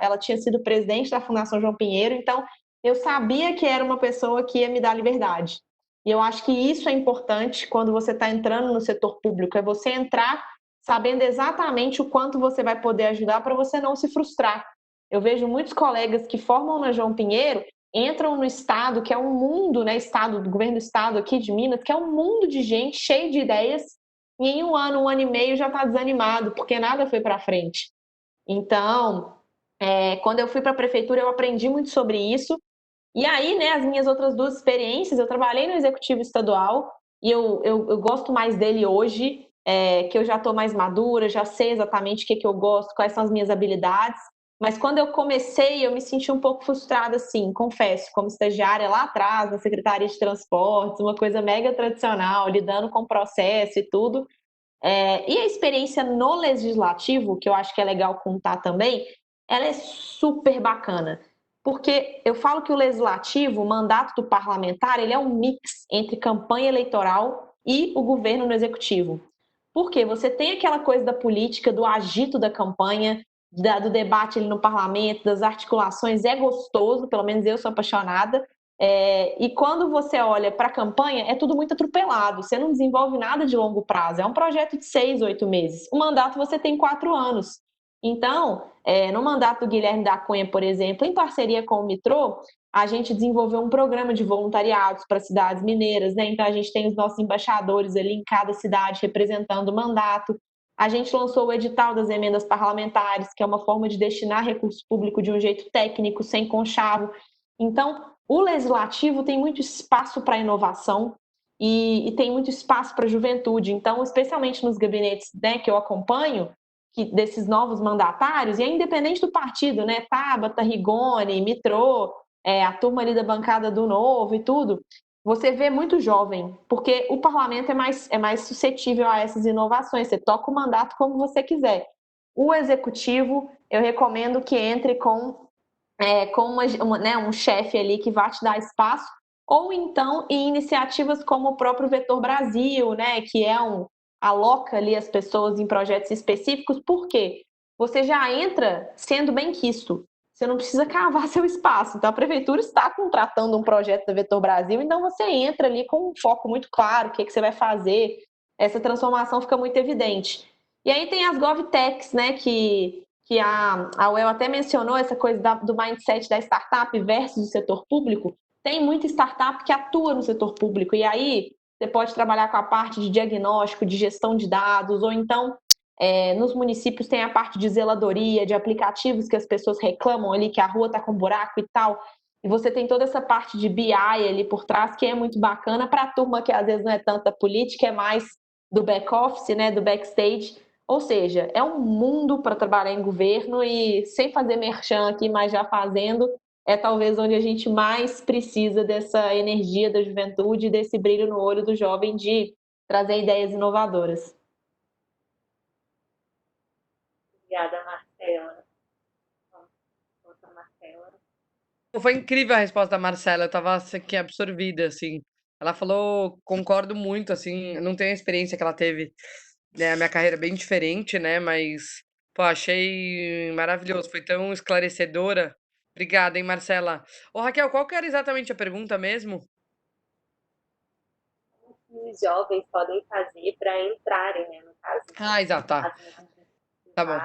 ela tinha sido presidente da Fundação João Pinheiro, então eu sabia que era uma pessoa que ia me dar liberdade. E eu acho que isso é importante quando você está entrando no setor público, é você entrar sabendo exatamente o quanto você vai poder ajudar para você não se frustrar. Eu vejo muitos colegas que formam na João Pinheiro, entram no estado, que é um mundo, né, do governo do estado aqui de Minas, que é um mundo de gente cheio de ideias, e em um ano e meio já está desanimado, porque nada foi para frente. Então, quando eu fui para a prefeitura, eu aprendi muito sobre isso. E aí, né, as minhas outras duas experiências, eu trabalhei no executivo estadual, e eu gosto mais dele hoje, que eu já estou mais madura, já sei exatamente o que eu gosto, quais são as minhas habilidades. Mas quando eu comecei, eu me senti um pouco frustrada, assim, confesso, como estagiária lá atrás, na Secretaria de Transportes, uma coisa mega tradicional, lidando com processo e tudo. E a experiência no legislativo, que eu acho que é legal contar também, ela é super bacana. Porque eu falo que o legislativo, o mandato do parlamentar, ele é um mix entre campanha eleitoral e o governo no executivo. Porque você tem aquela coisa da política, do agito da campanha, do debate ali no parlamento, das articulações, é gostoso, pelo menos eu sou apaixonada. E quando você olha para a campanha, é tudo muito atropelado, você não desenvolve nada de longo prazo, é um projeto de 6, 8 meses. O mandato você tem 4 anos. Então, no mandato do Guilherme da Cunha, por exemplo, em parceria com o Mitrô, a gente desenvolveu um programa de voluntariados para cidades mineiras, né? Então a gente tem os nossos embaixadores ali em cada cidade representando o mandato. A gente lançou o edital das emendas parlamentares, que é uma forma de destinar recurso público de um jeito técnico, sem conchavo. Então, o legislativo tem muito espaço para inovação e tem muito espaço para a juventude. Então, especialmente nos gabinetes, né, que eu acompanho, desses novos mandatários, e é independente do partido, né? Tabata, Rigoni, Mitrô, a turma ali da bancada do Novo e tudo, você vê muito jovem, porque o parlamento é mais suscetível a essas inovações, você toca o mandato como você quiser. O executivo, eu recomendo que entre com um chefe ali que vai te dar espaço, ou então em iniciativas como o próprio Vetor Brasil, né, que aloca ali as pessoas em projetos específicos, porque você já entra sendo bem quisto. Você não precisa cavar seu espaço. Então, a prefeitura está contratando um projeto da Vetor Brasil, então você entra ali com um foco muito claro, o que você vai fazer. essa transformação fica muito evidente. E aí tem as GovTechs, né, que a UEL até mencionou, essa coisa do mindset da startup versus o setor público. Tem muita startup que atua no setor público, e aí você pode trabalhar com a parte de diagnóstico, de gestão de dados, ou então nos municípios tem a parte de zeladoria, de aplicativos que as pessoas reclamam ali, que a rua está com buraco e tal. E você tem toda essa parte de BI ali por trás, que é muito bacana para a turma que às vezes não é tanta política, é mais do back-office, né, do backstage. Ou seja, é um mundo para trabalhar em governo e, sem fazer merchan aqui, mas já fazendo, é talvez onde a gente mais precisa dessa energia da juventude, desse brilho no olho do jovem de trazer ideias inovadoras. Obrigada, Marcela. Outra Marcela. Foi incrível a resposta da Marcela, eu tava aqui absorvida, assim. Ela falou, concordo muito, assim, eu não tenho a experiência que ela teve, né? A minha carreira é bem diferente, né? Mas, pô, achei maravilhoso, foi tão esclarecedora. Obrigada, hein, Marcela. Ô, Raquel, qual que era exatamente a pergunta mesmo? O que os jovens podem fazer para entrarem, né, no caso, Ah, exato, tá. Tá bom.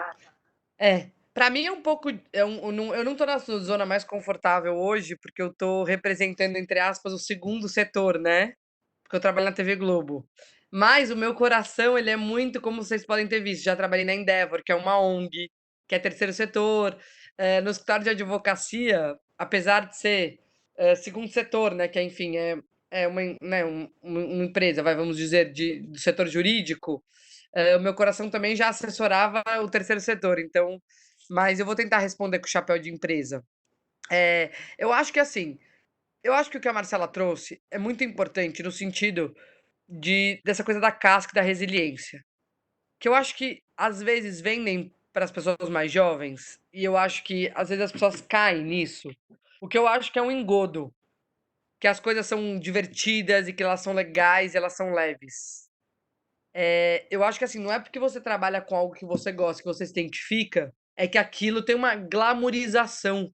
Pra mim é um pouco. Eu não tô na zona mais confortável hoje, porque eu tô representando, entre aspas, o segundo setor, né? Porque eu trabalho na TV Globo. Mas o meu coração, ele é muito, como vocês podem ter visto, já trabalhei na Endeavor, que é uma ONG, que é terceiro setor. No escritório de advocacia, apesar de ser segundo setor, né? Que é, enfim, é uma, né, uma empresa, vamos dizer, do setor jurídico, o meu coração também já assessorava o terceiro setor. Então, mas eu vou tentar responder com o chapéu de empresa. Eu acho que assim, eu acho que o que a Marcela trouxe é muito importante no sentido dessa coisa da casca e da resiliência. Que eu acho que às vezes vendem para as pessoas mais jovens, e eu acho que às vezes as pessoas caem nisso. O que eu acho que é um engodo, que as coisas são divertidas e que elas são legais e elas são leves. Eu acho que assim, não é porque você trabalha com algo que você gosta, que você se identifica, é que aquilo tem uma glamorização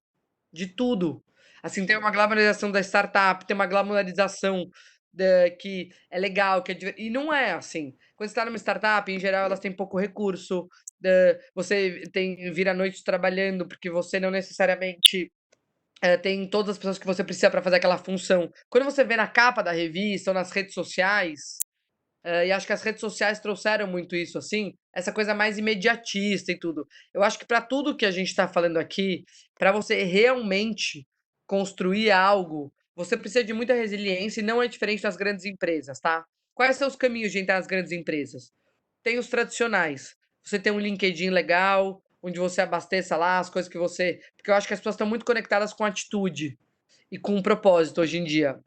de tudo. Assim, tem uma glamorização da startup, tem uma glamorização que é legal, que é e não é assim. Quando você está numa startup, em geral, elas têm pouco recurso, você vira a noite trabalhando, porque você não necessariamente tem todas as pessoas que você precisa para fazer aquela função. Quando você vê na capa da revista ou nas redes sociais, e acho que as redes sociais trouxeram muito isso, assim, essa coisa mais imediatista e tudo. Eu acho que para tudo que a gente está falando aqui, para você realmente construir algo, você precisa de muita resiliência e não é diferente das grandes empresas, tá? Quais são os caminhos de entrar nas grandes empresas? Tem os tradicionais. Você tem um LinkedIn legal, onde você abasteça lá as coisas que você. Porque eu acho que as pessoas estão muito conectadas com atitude e com um propósito hoje em dia.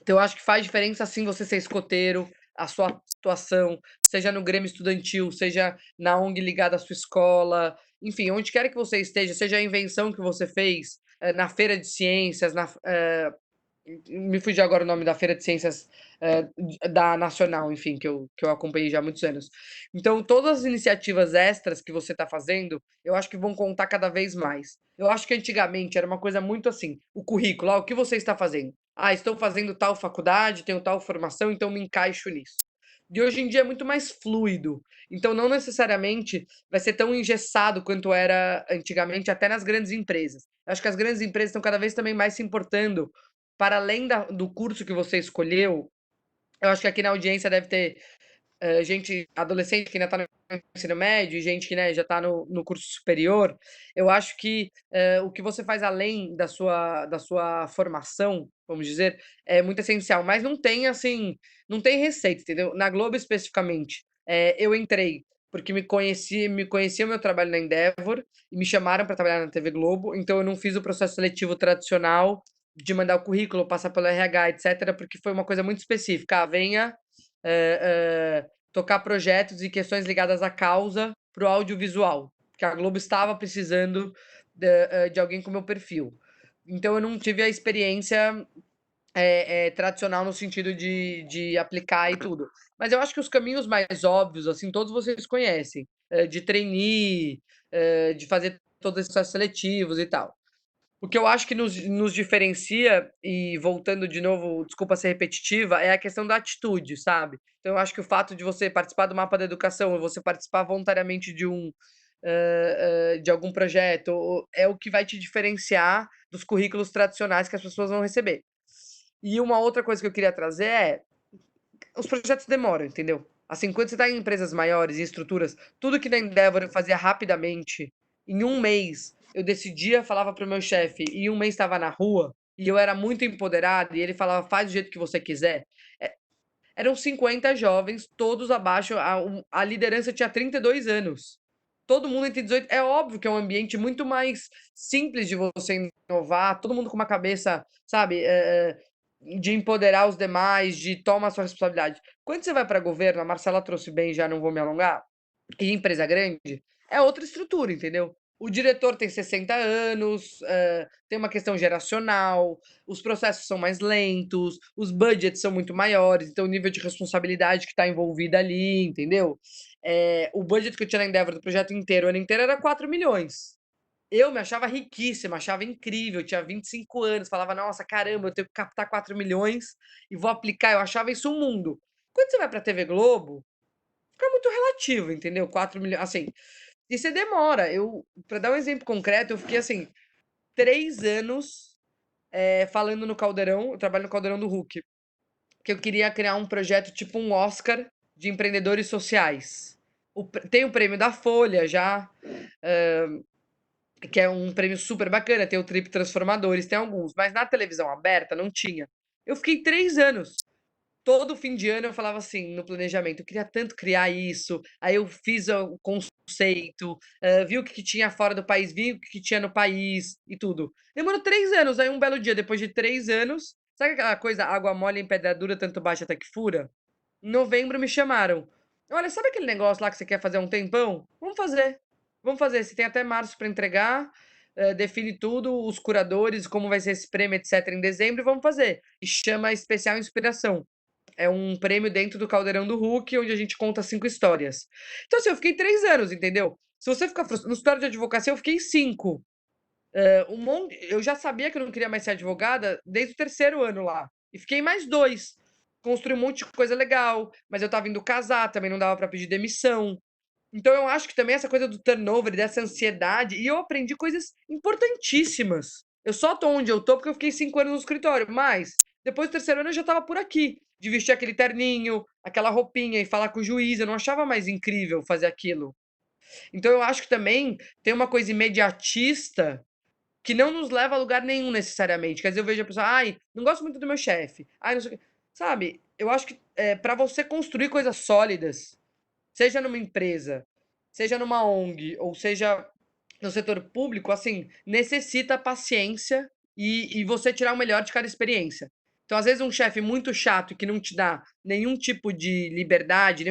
Então, eu acho que faz diferença, sim, você ser escoteiro, a sua atuação, seja no Grêmio Estudantil, seja na ONG ligada à sua escola, enfim, onde quer que você esteja, seja a invenção que você fez na Feira de Ciências, me fugiu agora o nome da Feira de Ciências da Nacional, enfim, que eu acompanhei já há muitos anos. Então, todas as iniciativas extras que você está fazendo, eu acho que vão contar cada vez mais. Eu acho que antigamente era uma coisa muito assim, o currículo, o que você está fazendo? Ah, estou fazendo tal faculdade, tenho tal formação, então me encaixo nisso. E hoje em dia é muito mais fluido. Então, não necessariamente vai ser tão engessado quanto era antigamente, até nas grandes empresas. Eu acho que as grandes empresas estão cada vez também mais se importando para além do curso que você escolheu. Eu acho que aqui na audiência deve ter gente adolescente que ainda está no ensino médio, e gente que, né, já está no curso superior. Eu acho que o que você faz além da sua formação, vamos dizer, é muito essencial. Mas não tem, assim, não tem receita, entendeu? Na Globo, especificamente, eu entrei porque me conhecia o meu trabalho na Endeavor e me chamaram para trabalhar na TV Globo, então eu não fiz o processo seletivo tradicional de mandar o currículo, passar pelo RH, etc., porque foi uma coisa muito específica. Ah, venha tocar projetos e questões ligadas à causa para o audiovisual, que a Globo estava precisando de alguém com meu perfil. Então eu não tive a experiência tradicional no sentido de aplicar e tudo. Mas eu acho que os caminhos mais óbvios, assim, todos vocês conhecem, de trainee, de fazer todos esses processos seletivos e tal. O que eu acho que nos diferencia, e voltando de novo, desculpa ser repetitiva, é a questão da atitude, sabe? Então, eu acho que o fato de você participar do Mapa da Educação, ou você participar voluntariamente de algum projeto, é o que vai te diferenciar dos currículos tradicionais que as pessoas vão receber. E uma outra coisa que eu queria trazer é, os projetos demoram, entendeu? Assim, quando você está em empresas maiores, em estruturas, tudo que na Endeavor eu fazia rapidamente, em um mês, eu decidia, falava para o meu chefe, e em um mês estava na rua, e eu era muito empoderado, e ele falava, faz do jeito que você quiser. Eram 50 jovens, todos abaixo, a liderança tinha 32 anos. Todo mundo entre 18. É óbvio que é um ambiente muito mais simples de você inovar, todo mundo com uma cabeça, sabe, de empoderar os demais, de tomar sua responsabilidade. Quando você vai para governo, a Marcela trouxe bem, já não vou me alongar, e empresa grande, é outra estrutura, entendeu? O diretor tem 60 anos, tem uma questão geracional, os processos são mais lentos, os budgets são muito maiores, então o nível de responsabilidade que está envolvida ali, entendeu? O budget que eu tinha na Endeavor do projeto inteiro, o ano inteiro, era 4 milhões. Eu me achava riquíssima, achava incrível, tinha 25 anos, falava, nossa, caramba, eu tenho que captar 4 milhões e vou aplicar, eu achava isso um mundo. Quando você vai para a TV Globo, fica muito relativo, entendeu? 4 milhões, assim, e você demora. Para dar um exemplo concreto, eu fiquei assim, 3 anos falando no Caldeirão, eu trabalho no Caldeirão do Hulk, que eu queria criar um projeto tipo um Oscar de empreendedores sociais. Tem o prêmio da Folha já, que é um prêmio super bacana, tem o Trip Transformadores, tem alguns, mas na televisão aberta não tinha. Eu fiquei 3 anos. Todo fim de ano eu falava assim, no planejamento, eu queria tanto criar isso, aí eu fiz o conceito, vi o que tinha fora do país, vi o que tinha no país e tudo. Demorou 3 anos, aí um belo dia, depois de 3 anos, sabe aquela coisa, água mole em pedra dura, tanto bate até que fura? Em novembro me chamaram. Olha, sabe aquele negócio lá que você quer fazer há um tempão? Vamos fazer. Vamos fazer. Você tem até março para entregar, define tudo, os curadores, como vai ser esse prêmio, etc., em dezembro, e vamos fazer. E chama Especial Inspiração. É um prêmio dentro do Caldeirão do Hulk, onde a gente conta 5 histórias. Então, assim, eu fiquei 3 anos, entendeu? Se você ficar frustrado, no escritório de advocacia eu fiquei 5. Eu já sabia que eu não queria mais ser advogada desde o 3º ano lá. E fiquei mais 2. Construí um monte de coisa legal, mas eu estava indo casar, também não dava para pedir demissão. Então eu acho que também essa coisa do turnover, dessa ansiedade, e eu aprendi coisas importantíssimas. Eu só tô onde eu tô porque eu fiquei 5 anos no escritório, mas depois do 3º ano eu já estava por aqui, de vestir aquele terninho, aquela roupinha e falar com o juiz, eu não achava mais incrível fazer aquilo. Então eu acho que também tem uma coisa imediatista que não nos leva a lugar nenhum necessariamente. Quer dizer, eu vejo a pessoa, ai, não gosto muito do meu chefe, ai, não sei o quê. Sabe, eu acho que para você construir coisas sólidas, seja numa empresa, seja numa ONG, ou seja no setor público, assim, necessita paciência e você tirar o melhor de cada experiência. Então, às vezes, um chefe muito chato que não te dá nenhum tipo de liberdade,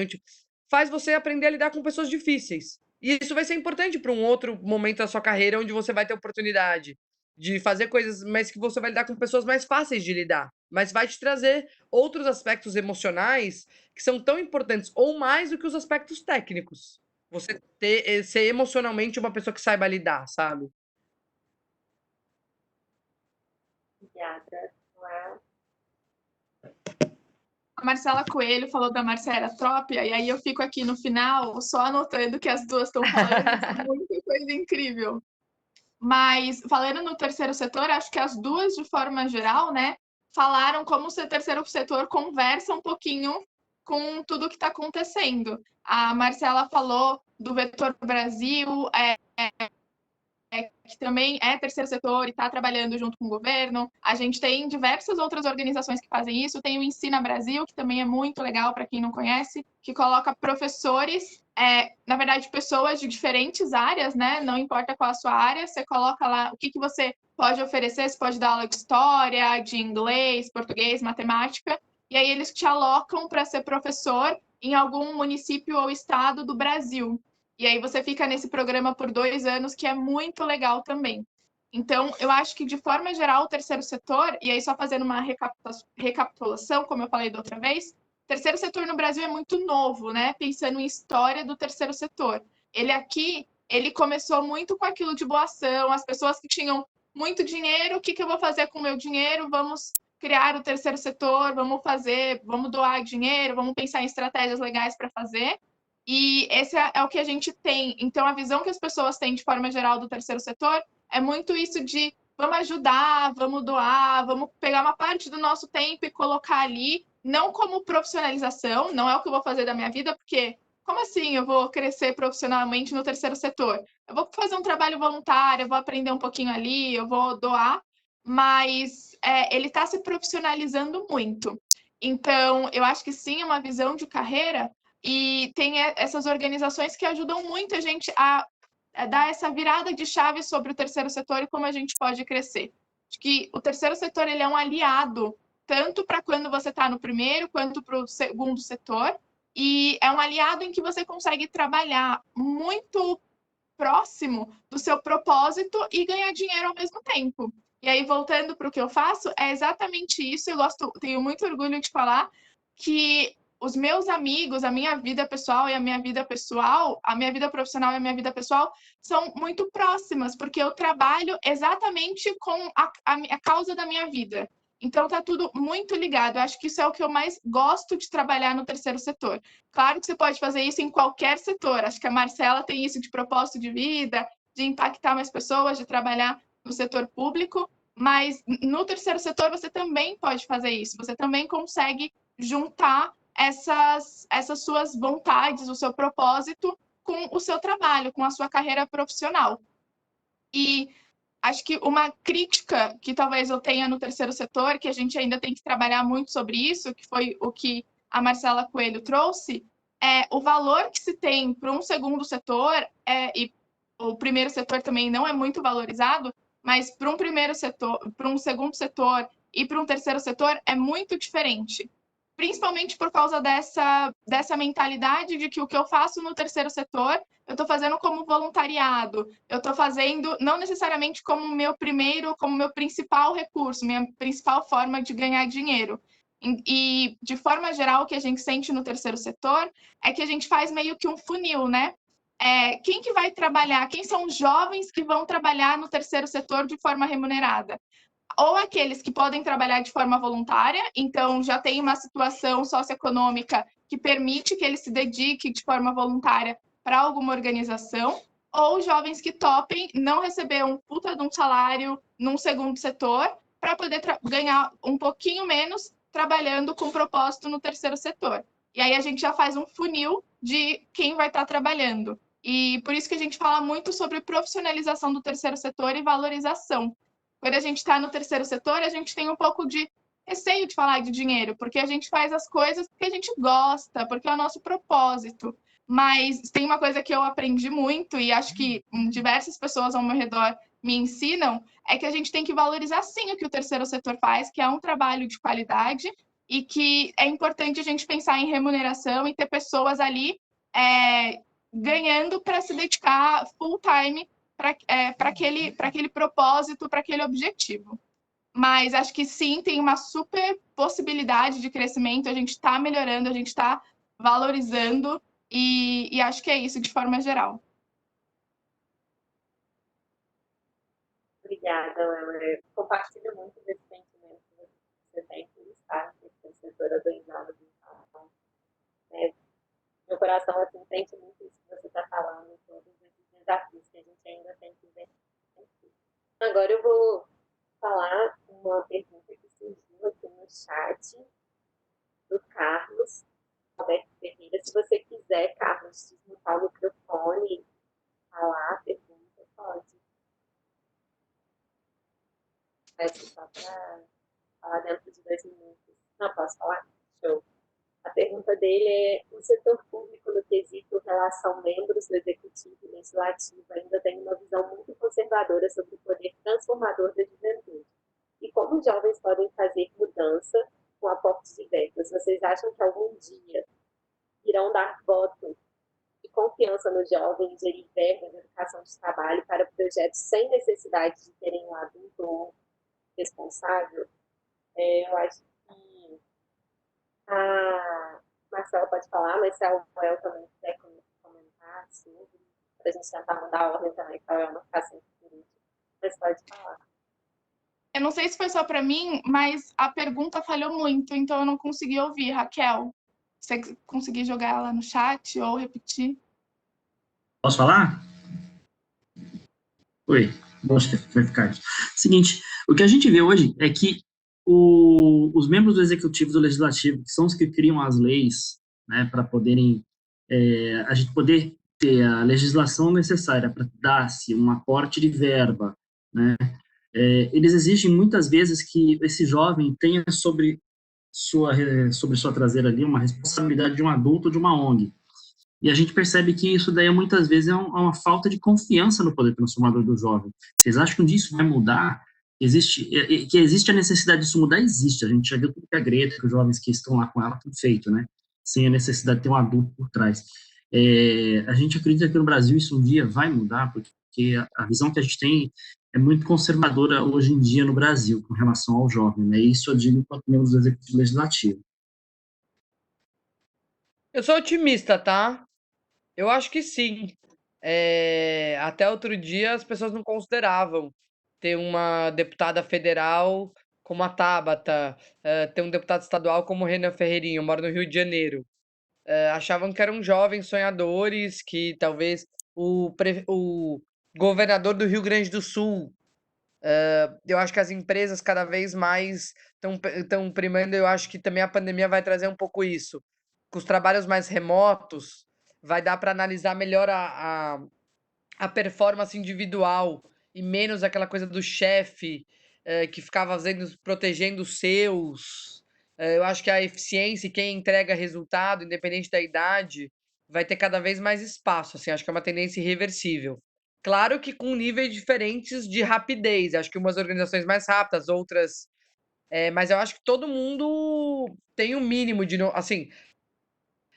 faz você aprender a lidar com pessoas difíceis. E isso vai ser importante para um outro momento da sua carreira onde você vai ter oportunidade de fazer coisas, mas que você vai lidar com pessoas mais fáceis de lidar. Mas vai te trazer outros aspectos emocionais que são tão importantes ou mais do que os aspectos técnicos. Você ser emocionalmente uma pessoa que saiba lidar, sabe? Obrigada. A Marcela Coelho falou da Marcela Trópia, e aí eu fico aqui no final só anotando que as duas estão falando muita coisa incrível. Mas, falando no terceiro setor, acho que as duas, de forma geral, né, falaram como o terceiro setor conversa um pouquinho com tudo que está acontecendo. A Marcela falou do Vetor Brasil, que também é terceiro setor e está trabalhando junto com o governo. A gente tem diversas outras organizações que fazem isso. Tem o Ensina Brasil, que também é muito legal para quem não conhece, que coloca professores, na verdade, pessoas de diferentes áreas, né? Não importa qual a sua área, você coloca lá o que você pode oferecer. Você pode dar aula de história, de inglês, português, matemática, e aí eles te alocam para ser professor em algum município ou estado do Brasil. E aí você fica nesse programa por 2 anos, que é muito legal também. Então, eu acho que, de forma geral, o terceiro setor, e aí só fazendo uma recapitulação, como eu falei da outra vez, o terceiro setor no Brasil é muito novo, né? Pensando em história do terceiro setor. Ele começou muito com aquilo de boa ação, as pessoas que tinham muito dinheiro, o que eu vou fazer com o meu dinheiro? Vamos criar o terceiro setor, vamos doar dinheiro, vamos pensar em estratégias legais para fazer. E esse é o que a gente tem. Então, a visão que as pessoas têm de forma geral do terceiro setor é muito isso de vamos ajudar, vamos doar, vamos pegar uma parte do nosso tempo e colocar ali, não como profissionalização, não é o que eu vou fazer da minha vida, porque como assim eu vou crescer profissionalmente no terceiro setor? Eu vou fazer um trabalho voluntário, eu vou aprender um pouquinho ali, eu vou doar, mas ele está se profissionalizando muito. Então, eu acho que sim, é uma visão de carreira e tem essas organizações que ajudam muito a gente a dar essa virada de chave sobre o terceiro setor e como a gente pode crescer. Acho que o terceiro setor ele é um aliado tanto para quando você está no primeiro quanto para o segundo setor, e é um aliado em que você consegue trabalhar muito próximo do seu propósito e ganhar dinheiro ao mesmo tempo. E aí, voltando para o que eu faço, é exatamente isso. Tenho muito orgulho de falar que os meus amigos, a minha vida pessoal e a minha vida pessoal, a minha vida profissional e a minha vida pessoal são muito próximas, porque eu trabalho exatamente com a causa da minha vida. Então, tá tudo muito ligado. Eu acho que isso é o que eu mais gosto de trabalhar no terceiro setor. Claro que você pode fazer isso em qualquer setor. Acho que a Marcela tem isso de propósito de vida, de impactar mais pessoas, de trabalhar no setor público, mas no terceiro setor você também pode fazer isso. Você também consegue juntar essas suas vontades, o seu propósito com o seu trabalho, com a sua carreira profissional. E acho que uma crítica que talvez eu tenha no terceiro setor, que a gente ainda tem que trabalhar muito sobre isso, que foi o que a Marcela Coelho trouxe, é o valor que se tem para um segundo setor, e o primeiro setor também não é muito valorizado, mas para um primeiro setor, para um segundo setor e para um terceiro setor é muito diferente. Principalmente por causa dessa mentalidade de que o que eu faço no terceiro setor, eu estou fazendo como voluntariado, eu estou fazendo não necessariamente como meu principal recurso, minha principal forma de ganhar dinheiro. E, de forma geral, o que a gente sente no terceiro setor é que a gente faz meio que um funil, né? Quem que vai trabalhar? Quem são os jovens que vão trabalhar no terceiro setor de forma remunerada? Ou aqueles que podem trabalhar de forma voluntária, então já tem uma situação socioeconômica que permite que ele se dedique de forma voluntária para alguma organização, ou jovens que topem não receber um puta de um salário num segundo setor para poder ganhar um pouquinho menos trabalhando com propósito no terceiro setor. E aí a gente já faz um funil de quem vai estar trabalhando. E por isso que a gente fala muito sobre profissionalização do terceiro setor e valorização. Quando a gente está no terceiro setor, a gente tem um pouco de receio de falar de dinheiro, porque a gente faz as coisas porque a gente gosta, porque é o nosso propósito. Mas tem uma coisa que eu aprendi muito, e acho que diversas pessoas ao meu redor me ensinam, é que a gente tem que valorizar sim o que o terceiro setor faz, que é um trabalho de qualidade, e que é importante a gente pensar em remuneração e ter pessoas ali ganhando para se dedicar full time para aquele propósito, para aquele objetivo. Mas acho que sim, tem uma super possibilidade de crescimento, a gente está melhorando, a gente está valorizando, e acho que é isso de forma geral. Obrigada, Laura. Compartilho muito desse sentimento que você tem por estar nesse setor organizado. Meu coração assim, sente muito isso que você está falando, todos esses desafios que a gente ainda tem que ver. Agora eu vou falar uma pergunta que surgiu aqui no chat do Carlos Alberto Ferreira. Se você quiser, Carlos, desmutar o microfone e falar a pergunta, pode. Peço só para falar dentro de 2 minutos. Não posso falar? Show. A pergunta dele é: o setor público, no quesito relação membros do executivo e legislativo, ainda tem uma visão muito conservadora sobre o poder transformador da juventude. E como os jovens podem fazer mudança com aportes de verbas? Vocês acham que algum dia irão dar voto de confiança nos jovens, gerir verbas de educação de trabalho para projetos sem necessidade de terem um adulto responsável? Eu acho que a Marcela pode falar, mas se a Uel também quiser comentar sobre, para a gente tentar mudar a ordem também, para ela não ficar sempre por último. Mas pode falar. Eu não sei se foi só para mim, mas a pergunta falhou muito, então eu não consegui ouvir. Raquel, você conseguir jogar ela no chat ou repetir? Posso falar? Oi, Ricardo. Seguinte, o que a gente vê hoje é que os membros do Executivo e do Legislativo, que são os que criam as leis, né, para poderem, a gente poder ter a legislação necessária para dar-se um aporte de verba, né, eles exigem muitas vezes que esse jovem tenha sobre sua traseira ali uma responsabilidade de um adulto ou de uma ONG. E a gente percebe que isso daí muitas vezes é uma falta de confiança no poder transformador do jovem. Vocês acham que isso vai mudar? Que existe a necessidade disso mudar? Existe. A gente já viu tudo que a Greta, que os jovens que estão lá com ela, tudo feito, né? Sem a necessidade de ter um adulto por trás. A gente acredita que no Brasil isso um dia vai mudar, porque a visão que a gente tem é muito conservadora hoje em dia no Brasil com relação ao jovem, né? E isso eu digo para membros do Executivo Legislativo. Eu sou otimista, tá? Eu acho que sim. Até outro dia as pessoas não consideravam ter uma deputada federal como a Tabata, ter um deputado estadual como o Renan Ferreirinho, eu moro no Rio de Janeiro. Achavam que eram jovens sonhadores, que talvez o governador do Rio Grande do Sul. Eu acho que as empresas cada vez mais estão primando, eu acho que também a pandemia vai trazer um pouco isso. Com os trabalhos mais remotos, vai dar para analisar melhor a performance individual e menos aquela coisa do chefe que ficava protegendo os seus. Eu acho que a eficiência e quem entrega resultado, independente da idade, vai ter cada vez mais espaço. Assim, acho que é uma tendência irreversível. Claro que com níveis diferentes de rapidez. Acho que umas organizações mais rápidas, outras. Mas eu acho que todo mundo tem um mínimo de. Assim,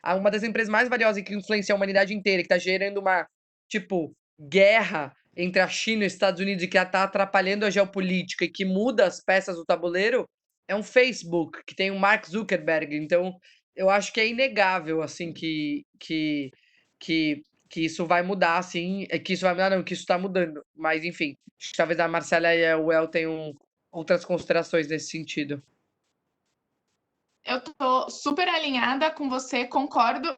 uma das empresas mais valiosas e que influencia a humanidade inteira, que está gerando uma, tipo, guerra entre a China e os Estados Unidos e que está atrapalhando a geopolítica e que muda as peças do tabuleiro, é um Facebook, que tem o Mark Zuckerberg. Então, eu acho que é inegável, assim, que isso vai mudar, assim, que isso vai mudar, não, que isso está mudando. Mas, enfim, acho que talvez a Marcela e o El tenham outras considerações nesse sentido. Eu tô super alinhada com você, concordo.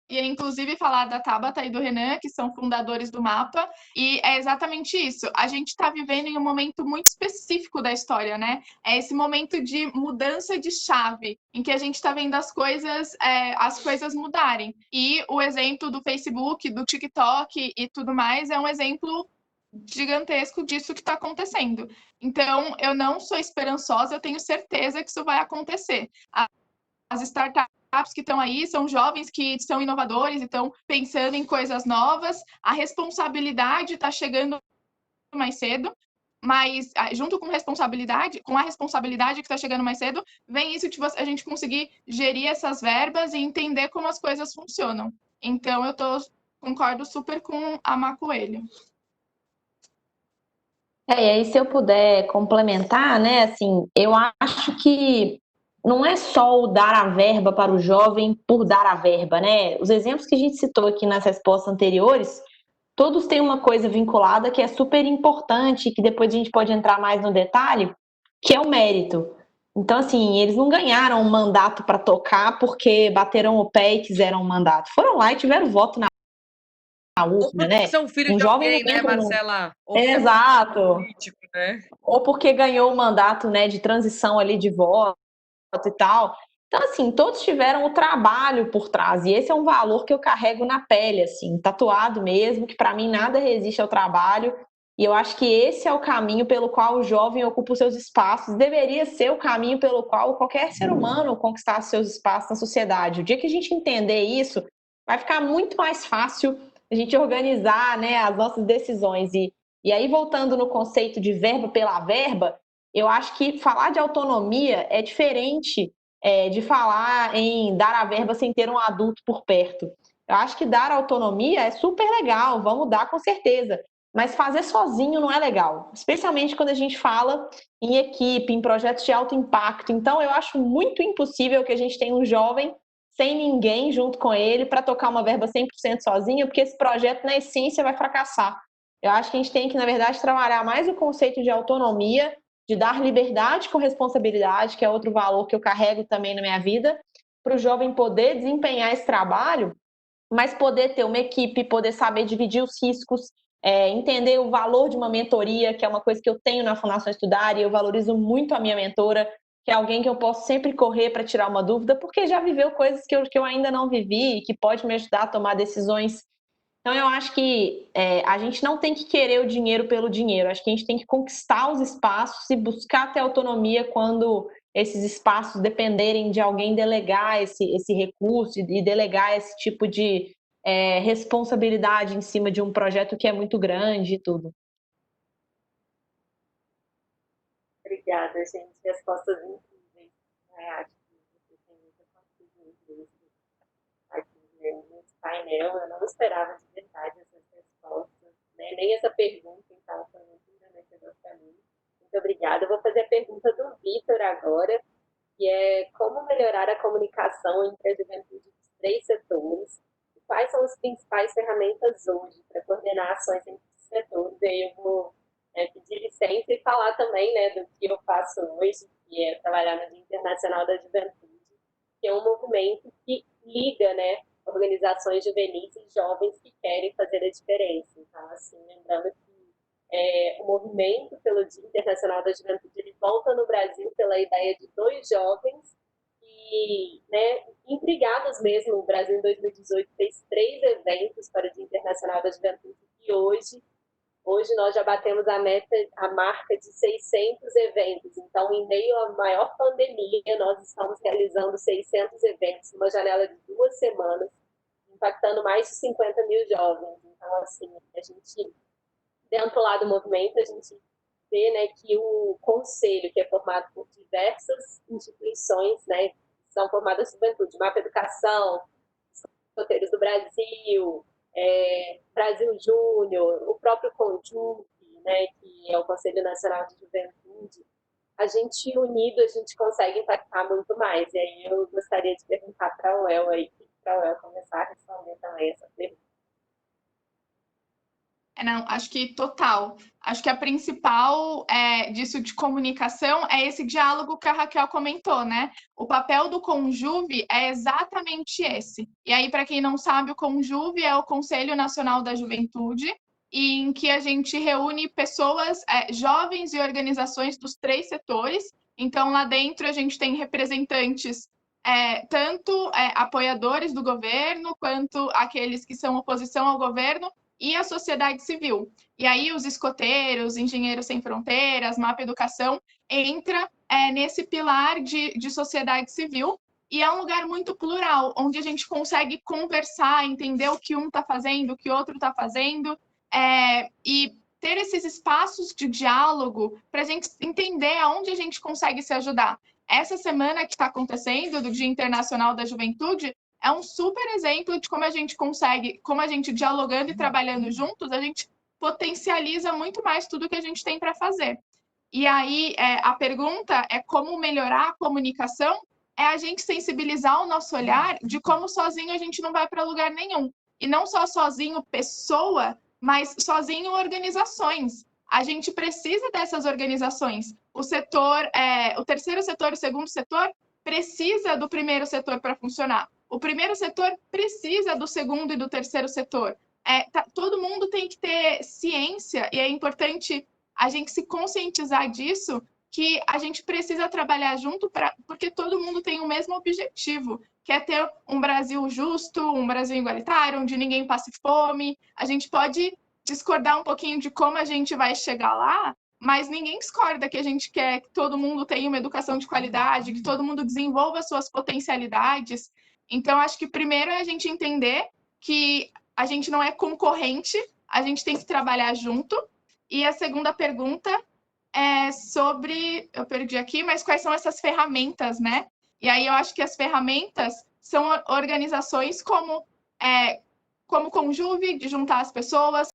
E inclusive falar da Tabata e do Renan, que são fundadores do Mapa, e é exatamente isso. A gente está vivendo em um momento muito específico da história, né? É esse momento de mudança de chave, em que a gente está vendo as coisas mudarem. E o exemplo do Facebook, do TikTok e tudo mais é um exemplo gigantesco disso que está acontecendo. Então, eu não sou esperançosa, eu tenho certeza que isso vai acontecer. As startups que estão aí são jovens que são inovadores e estão pensando em coisas novas. A responsabilidade está chegando mais cedo, mas junto com a responsabilidade que está chegando mais cedo, vem isso de a gente conseguir gerir essas verbas e entender como as coisas funcionam. Então, concordo super com a Má Coelho. E aí, se eu puder complementar, né, assim, eu acho que não é só o dar a verba para o jovem por dar a verba, né? Os exemplos que a gente citou aqui nas respostas anteriores, todos têm uma coisa vinculada que é super importante, que depois a gente pode entrar mais no detalhe, que é o mérito. Então, assim, eles não ganharam um mandato para tocar porque bateram o pé e quiseram um mandato. Foram lá e tiveram voto na urna, né? São filhos de alguém, né, Marcela? Exato. Político, né? Ou porque ganhou o mandato, né, de transição ali de voto e tal. Então, assim, todos tiveram o trabalho por trás. E esse é um valor que eu carrego na pele, assim, tatuado mesmo, que para mim nada resiste ao trabalho. E eu acho que esse é o caminho pelo qual o jovem ocupa os seus espaços. Deveria ser o caminho pelo qual qualquer ser humano conquistasse seus espaços na sociedade. O dia que a gente entender isso, vai ficar muito mais fácil a gente organizar, né, as nossas decisões. E aí, voltando no conceito de verba pela verba, eu acho que falar de autonomia é diferente de falar em dar a verba sem ter um adulto por perto. Eu acho que dar autonomia é super legal, vamos dar com certeza. Mas fazer sozinho não é legal, especialmente quando a gente fala em equipe, em projetos de alto impacto. Então, eu acho muito impossível que a gente tenha um jovem sem ninguém junto com ele para tocar uma verba 100% sozinho, porque esse projeto, na essência, vai fracassar. Eu acho que a gente tem que, na verdade, trabalhar mais o conceito de autonomia de dar liberdade com responsabilidade, que é outro valor que eu carrego também na minha vida, para o jovem poder desempenhar esse trabalho, mas poder ter uma equipe, poder saber dividir os riscos, entender o valor de uma mentoria, que é uma coisa que eu tenho na Fundação Estudar, e eu valorizo muito a minha mentora, que é alguém que eu posso sempre correr para tirar uma dúvida, porque já viveu coisas que eu ainda não vivi e que pode me ajudar a tomar decisões. Então, eu acho que a gente não tem que querer o dinheiro pelo dinheiro, acho que a gente tem que conquistar os espaços e buscar ter autonomia quando esses espaços dependerem de alguém delegar esse recurso e delegar esse tipo de responsabilidade em cima de um projeto que é muito grande e tudo. Obrigada, gente. Respostas incríveis. Acho que você tem muita contribuição aqui nesse painel. Eu não esperava de verdade essas respostas, né? Nem essa pergunta, então foi muito engrandecedor para mim. Muito obrigada. Eu vou fazer a pergunta do Vitor agora, que é como melhorar a comunicação entre a juventude dos 3 setores e quais são as principais ferramentas hoje para coordenar ações entre os setores. E aí eu vou pedir licença e falar também, né, do que eu faço hoje, que é trabalhar no Dia Internacional da Juventude, que é um movimento que liga, né, organizações juvenis e jovens que querem fazer a diferença. Então, assim, lembrando que o movimento pelo Dia Internacional da Juventude, ele volta no Brasil pela ideia de 2 jovens que, né, intrigados mesmo, o Brasil em 2018 fez 3 eventos para o Dia Internacional da Juventude e hoje nós já batemos a marca de 600 eventos. Então, em meio à maior pandemia, nós estamos realizando 600 eventos, numa janela de 2 semanas, impactando mais de 50 mil jovens. Então, assim, a gente, dentro lá do movimento, a gente vê, né, que o conselho, que é formado por diversas instituições, né, que são formadas de juventude, Mapa Educação, Roteiros do Brasil, Brasil Júnior, o próprio CONJUV, né, que é o Conselho Nacional de Juventude, a gente unido, a gente consegue impactar muito mais. E aí eu gostaria de perguntar para a UEL aí, para a UEL começar a responder também essa pergunta. Não, acho que total. Acho que a principal disso de comunicação é esse diálogo que a Raquel comentou, né? O papel do CONJUV é exatamente esse. E aí, para quem não sabe, o CONJUV é o Conselho Nacional da Juventude, em que a gente reúne pessoas, jovens e organizações dos 3 setores. Então, lá dentro, a gente tem representantes, tanto apoiadores do governo, quanto aqueles que são oposição ao governo, e a sociedade civil. E aí os escoteiros, Engenheiros Sem Fronteiras, Mapa Educação, entra nesse pilar de sociedade civil, e é um lugar muito plural, onde a gente consegue conversar, entender o que um está fazendo, o que o outro está fazendo, e ter esses espaços de diálogo para a gente entender aonde a gente consegue se ajudar. Essa semana que está acontecendo, do Dia Internacional da Juventude, é um super exemplo de como a gente consegue, como a gente dialogando e trabalhando juntos, a gente potencializa muito mais tudo que a gente tem para fazer. E aí, a pergunta é como melhorar a comunicação, é a gente sensibilizar o nosso olhar de como sozinho a gente não vai para lugar nenhum. E não só sozinho pessoa, mas sozinho organizações. A gente precisa dessas organizações. O setor, o terceiro setor, o segundo setor, precisa do primeiro setor para funcionar. O primeiro setor precisa do segundo e do terceiro setor. Todo mundo tem que ter ciência, e é importante a gente se conscientizar disso, que a gente precisa trabalhar junto, porque todo mundo tem o mesmo objetivo, que é ter um Brasil justo, um Brasil igualitário, onde ninguém passe fome. A gente pode discordar um pouquinho de como a gente vai chegar lá, mas ninguém discorda que a gente quer que todo mundo tenha uma educação de qualidade, que todo mundo desenvolva suas potencialidades. Então, acho que primeiro é a gente entender que a gente não é concorrente, a gente tem que trabalhar junto. E a segunda pergunta é sobre, eu perdi aqui, mas quais são essas ferramentas, né? E aí eu acho que as ferramentas são organizações como o CONJUV, de juntar as pessoas,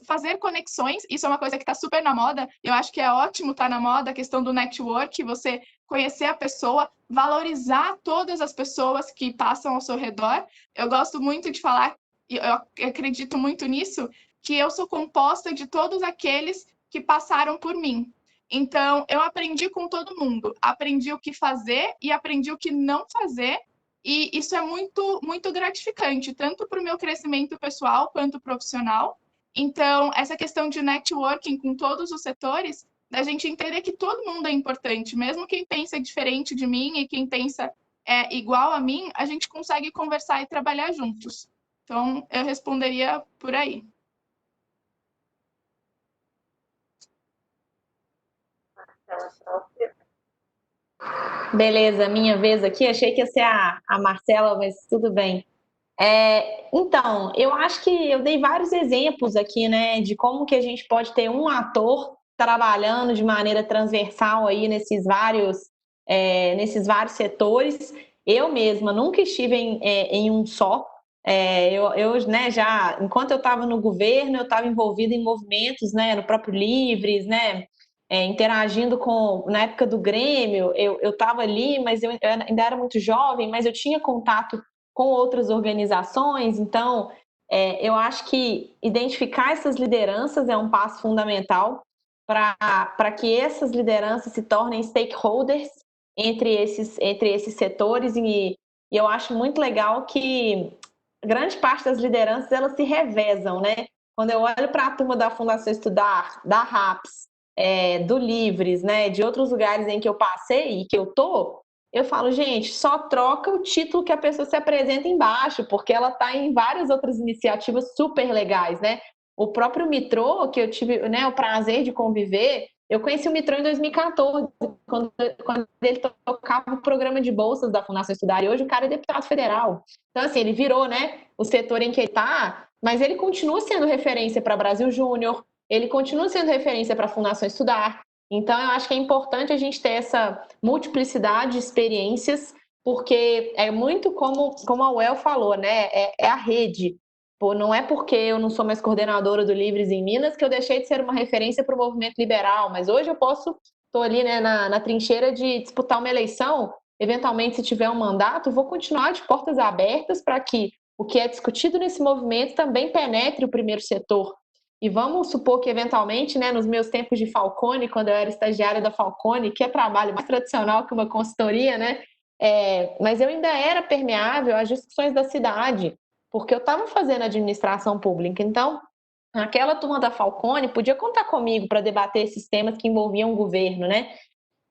fazer conexões. Isso é uma coisa que está super na moda. Eu acho que é ótimo estar na moda, a questão do network, você conhecer a pessoa, valorizar todas as pessoas que passam ao seu redor. Eu gosto muito de falar, e eu acredito muito nisso, que eu sou composta de todos aqueles que passaram por mim. Então, eu aprendi com todo mundo. Aprendi o que fazer e aprendi o que não fazer. E isso é muito, muito gratificante, tanto para o meu crescimento pessoal quanto profissional. Então, essa questão de networking com todos os setores, da gente entender que todo mundo é importante, mesmo quem pensa diferente de mim e quem pensa igual a mim, a gente consegue conversar e trabalhar juntos. Então, eu responderia por aí. Beleza, minha vez aqui. Achei que ia ser a Marcela, mas tudo bem. Então, eu acho que eu dei vários exemplos aqui, né, de como que a gente pode ter um ator trabalhando de maneira transversal aí nesses vários setores. Eu mesma nunca estive em um só. Né, enquanto eu estava no governo, eu estava envolvida em movimentos, né, no próprio Livres, né, interagindo na época do Grêmio, eu estava ali, mas eu ainda era muito jovem, mas eu tinha contato com outras organizações, então eu acho que identificar essas lideranças é um passo fundamental para que essas lideranças se tornem stakeholders entre esses setores, e eu acho muito legal que grande parte das lideranças elas se revezam, né? Quando eu olho para a turma da Fundação Estudar, da RAPS, do Livres, né, de outros lugares em que eu passei e que eu falo, gente, só troca o título que a pessoa se apresenta embaixo, porque ela está em várias outras iniciativas super legais, né? O próprio Mitrô, que eu tive, né, o prazer de conviver, eu conheci o Mitrô em 2014, quando ele tocava o programa de bolsas da Fundação Estudar, e hoje o cara é deputado federal. Então, assim, ele virou, né, o setor em que ele está, mas ele continua sendo referência para Brasil Júnior, ele continua sendo referência para a Fundação Estudar. Então, eu acho que é importante a gente ter essa multiplicidade de experiências, porque é muito como a Well falou, né? É a rede. Pô, não é porque eu não sou mais coordenadora do Livres em Minas que eu deixei de ser uma referência para o movimento liberal, mas hoje eu estou ali, né, na trincheira de disputar uma eleição, eventualmente, se tiver um mandato, vou continuar de portas abertas para que o que é discutido nesse movimento também penetre o primeiro setor. E vamos supor que, eventualmente, né, nos meus tempos de Falcone, quando eu era estagiária da Falcone, que é trabalho mais tradicional que uma consultoria, né? Mas eu ainda era permeável às discussões da cidade, porque eu estava fazendo administração pública. Então, aquela turma da Falcone podia contar comigo para debater esses temas que envolviam o governo, né?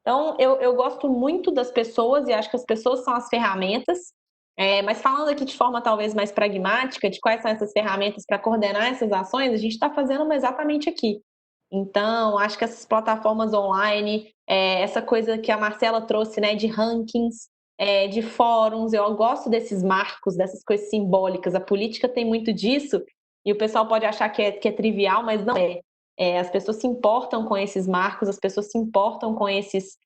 Então, eu gosto muito das pessoas e acho que as pessoas são as ferramentas, mas falando aqui de forma talvez mais pragmática, de quais são essas ferramentas para coordenar essas ações, a gente está fazendo uma exatamente aqui. Então, acho que essas plataformas online, essa coisa que a Marcela trouxe, né, de rankings, de fóruns, eu gosto desses marcos, dessas coisas simbólicas. A política tem muito disso, e o pessoal pode achar que é trivial, mas não é. As pessoas se importam com esses marcos, as pessoas se importam com esses,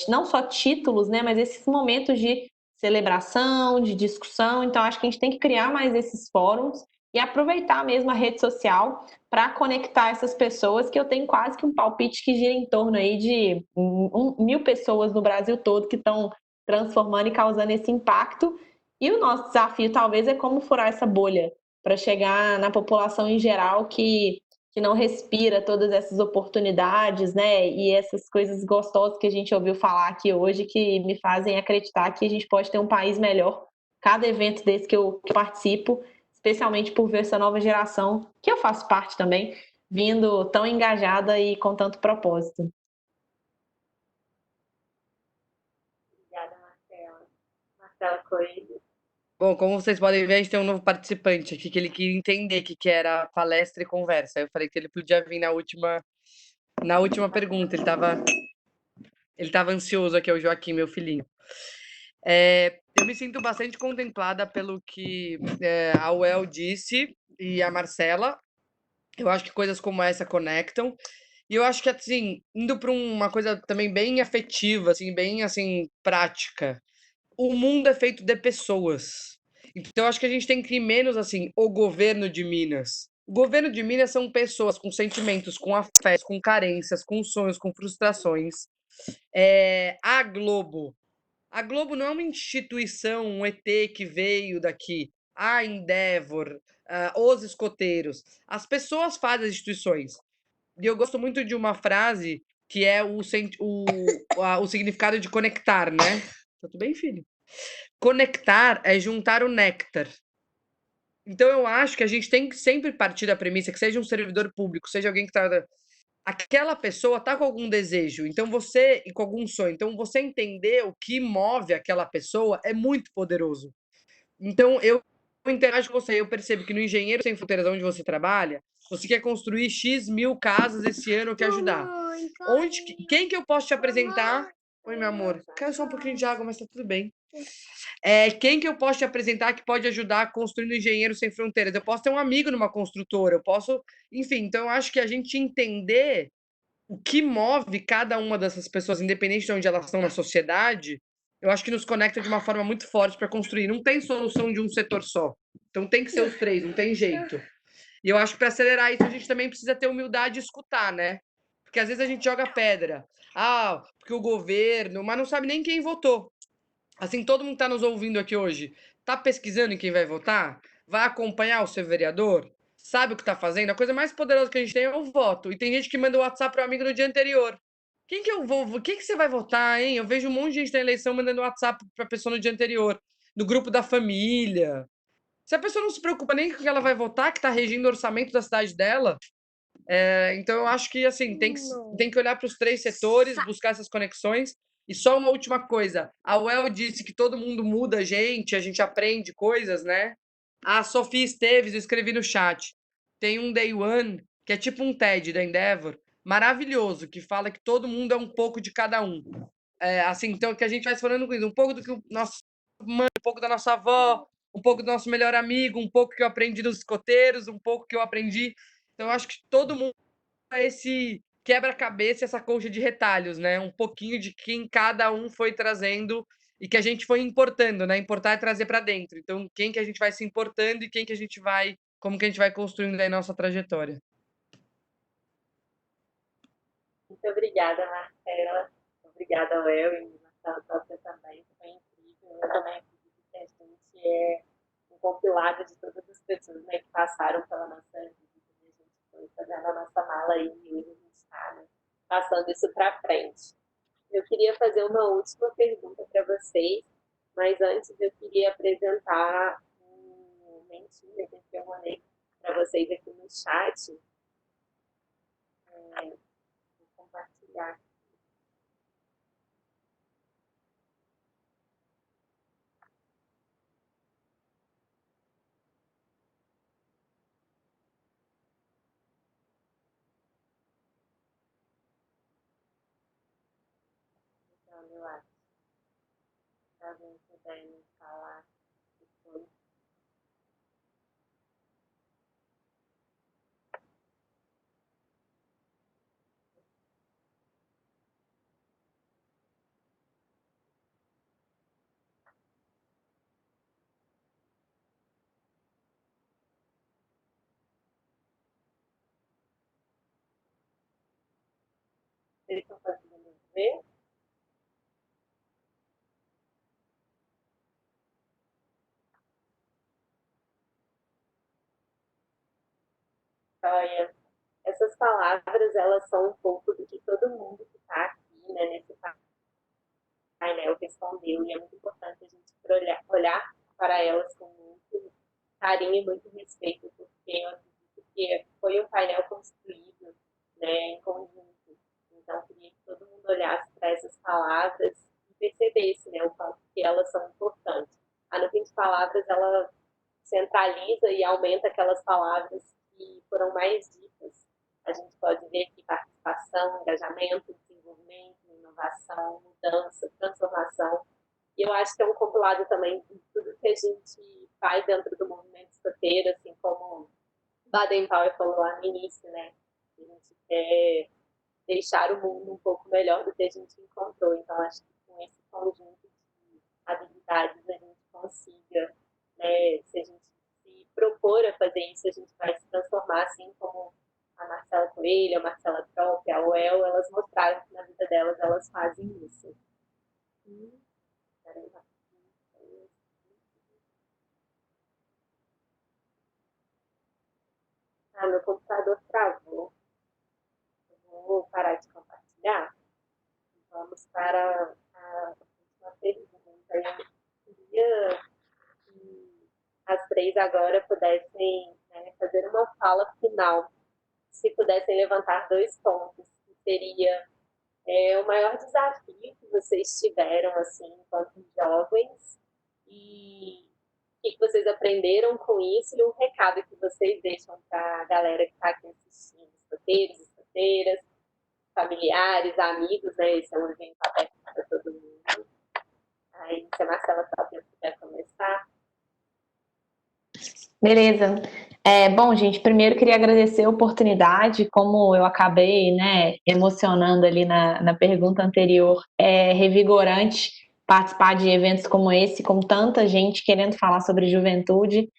não só títulos, né, mas esses momentos de celebração, de discussão. Então, acho que a gente tem que criar mais esses fóruns e aproveitar mesmo a rede social para conectar essas pessoas, que eu tenho quase que um palpite que gira em torno aí de 1.000 pessoas no Brasil todo que estão transformando e causando esse impacto. E o nosso desafio, talvez, é como furar essa bolha para chegar na população em geral que não respira todas essas oportunidades, né? E essas coisas gostosas que a gente ouviu falar aqui hoje, que me fazem acreditar que a gente pode ter um país melhor. Cada evento desse que eu participo, especialmente por ver essa nova geração, que eu faço parte também, vindo tão engajada e com tanto propósito. Obrigada, Marcela. Marcela Coelho. Bom, como vocês podem ver, a gente tem um novo participante aqui que ele queria entender o que era palestra e conversa. Eu falei que ele podia vir na última pergunta. Ele estava ansioso aqui, é o Joaquim, meu filhinho. Eu me sinto bastante contemplada pelo que a Well disse e a Marcela. Eu acho que coisas como essa conectam. E eu acho que, assim, indo para uma coisa também bem afetiva, assim, bem, assim, prática. O mundo é feito de pessoas. Então, eu acho que a gente tem que ir menos, assim, o governo de Minas. O governo de Minas são pessoas com sentimentos, com afetos, com carências, com sonhos, com frustrações. A Globo. A Globo não é uma instituição, um ET que veio daqui. A Endeavor, os escoteiros. As pessoas fazem as instituições. E eu gosto muito de uma frase que é o significado de conectar, né? Tá tudo bem, filho? Conectar é juntar o néctar. Então eu acho que a gente tem que sempre partir da premissa que seja um servidor público, seja alguém que está aquela pessoa tá com algum desejo, então você e com algum sonho, então você entender o que move aquela pessoa é muito poderoso. Então eu interajo com você, eu percebo que no Engenheiro Sem Fronteiras, onde você trabalha, você quer construir X mil casas esse ano, quer ajudar. Quem que eu posso te apresentar? Oi, meu amor. Quero só um pouquinho de água, mas tá tudo bem. Quem que eu posso te apresentar que pode ajudar a construir no Engenheiro Sem Fronteiras? Eu posso ter um amigo numa construtora, eu posso. Enfim, então eu acho que a gente entender o que move cada uma dessas pessoas, independente de onde elas estão na sociedade, eu acho que nos conecta de uma forma muito forte para construir. Não tem solução de um setor só. Então tem que ser os três, não tem jeito. E eu acho que para acelerar isso a gente também precisa ter humildade e escutar, né? Porque às vezes a gente joga pedra. Ah, porque o governo, mas não sabe nem quem votou. Assim, todo mundo que está nos ouvindo aqui hoje, tá pesquisando em quem vai votar? Vai acompanhar o seu vereador? Sabe o que está fazendo? A coisa mais poderosa que a gente tem é o voto. E tem gente que manda o WhatsApp pro amigo no dia anterior. Quem que eu vou? Quem que você vai votar, hein? Eu vejo um monte de gente na eleição mandando WhatsApp pra pessoa no dia anterior, no grupo da família. Se a pessoa não se preocupa nem com o que ela vai votar, que está regindo o orçamento da cidade dela, então eu acho que assim tem que olhar para os três setores, buscar essas conexões. E só uma última coisa, a UEL disse que todo mundo muda a gente aprende coisas, né? A Sofia Esteves, eu escrevi no chat, tem um Day One, que é tipo um TED da Endeavor, maravilhoso, que fala que todo mundo é um pouco de cada um. Assim, então que a gente vai se falando com isso, um pouco do que o nosso mãe, um pouco da nossa avó, um pouco do nosso melhor amigo, um pouco que eu aprendi dos escoteiros, um pouco que eu aprendi. Então, eu acho que todo mundo é esse quebra-cabeça, essa colcha de retalhos, né? Um pouquinho de quem cada um foi trazendo e que a gente foi importando, né? Importar é trazer para dentro. Então, quem que a gente vai se importando e quem que a gente vai, como que a gente vai construindo aí nossa trajetória. Muito obrigada, Marcela. Obrigada, Léo e Marcela própria também. Foi incrível. Eu também acredito que a gente é um compilado de todas as pessoas, né, que passaram pela nossa vida. A gente foi fazendo a nossa mala aí e hoje a gente está, né, passando isso para frente. Eu queria fazer uma última pergunta para vocês, mas antes eu queria apresentar um mentinho que eu mandei para vocês aqui no chat. Vou compartilhar. Então, eu acho. Se alguém puder me falar depois. Vocês estão conseguindo ver? Olha, essas palavras, elas são um pouco do que todo mundo que está aqui, né, nesse painel respondeu, e é muito importante a gente olhar para elas com muito carinho e muito respeito, porque eu acredito que foi um painel construído, né, em conjunto. Então, eu queria que todo mundo olhasse para essas palavras e percebesse, né, o quanto que elas são importantes. A No Fim de Palavras, ela centraliza e aumenta aquelas palavras que foram mais ditas. A gente pode ver aqui participação, engajamento, desenvolvimento, inovação, mudança, transformação. E eu acho que é um compilado também de tudo que a gente faz dentro do movimento escoteiro, assim como Baden-Powell falou lá no início, né? A gente quer deixar o mundo um pouco melhor do que a gente encontrou. Então, acho que com esse conjunto de habilidades a gente consiga, né, se a gente se propor a fazer isso, a gente vai se transformar, assim como a Marcela Coelho, a Marcela Trop, a UEL, elas mostraram que na vida delas elas fazem isso. Meu computador travou. Eu vou parar de compartilhar. agora pudessem, né, fazer uma fala final, se pudessem levantar 2 pontos, que seria o maior desafio que vocês tiveram, assim, enquanto jovens, e o que vocês aprenderam com isso, e um recado que vocês deixam para a galera que está aqui assistindo, escoteiros, escoteiras, familiares, amigos, né? Esse é um evento aberto para todo mundo. Aí, se a Marcela Sócia puder começar. Beleza. Bom, gente, primeiro queria agradecer a oportunidade, como eu acabei, né, emocionando ali na pergunta anterior, é revigorante participar de eventos como esse, com tanta gente querendo falar sobre juventude.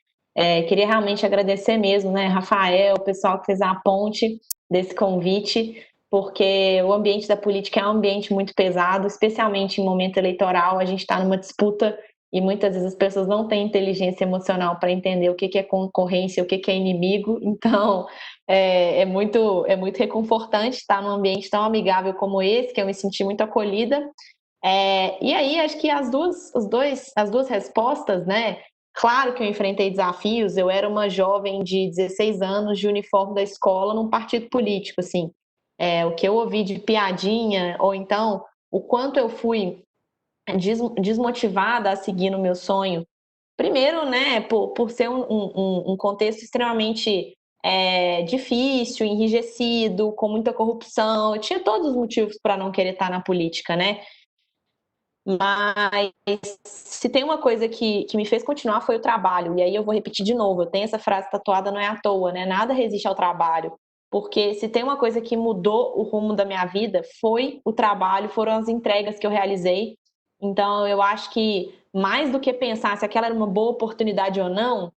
Queria realmente agradecer mesmo, né, Rafael, o pessoal que fez a ponte desse convite, porque o ambiente da política é um ambiente muito pesado, especialmente em momento eleitoral. A gente está numa disputa e muitas vezes as pessoas não têm inteligência emocional para entender o que é concorrência, o que é inimigo. Então, é muito reconfortante estar num ambiente tão amigável como esse, que eu me senti muito acolhida. E aí, acho que as duas respostas, né? Claro que eu enfrentei desafios. Eu era uma jovem de 16 anos, de uniforme da escola, num partido político, assim. O que eu ouvi de piadinha, ou então o quanto eu fui desmotivada a seguir no meu sonho. Primeiro, né, por ser um contexto extremamente difícil, enrijecido, com muita corrupção. Eu tinha todos os motivos para não querer estar na política, né? Mas se tem uma coisa que me fez continuar foi o trabalho. E aí eu vou repetir de novo, eu tenho essa frase tatuada, não é à toa, né? Nada resiste ao trabalho. Porque se tem uma coisa que mudou o rumo da minha vida, foi o trabalho, foram as entregas que eu realizei. Então eu acho que mais do que pensar se aquela era uma boa oportunidade ou não,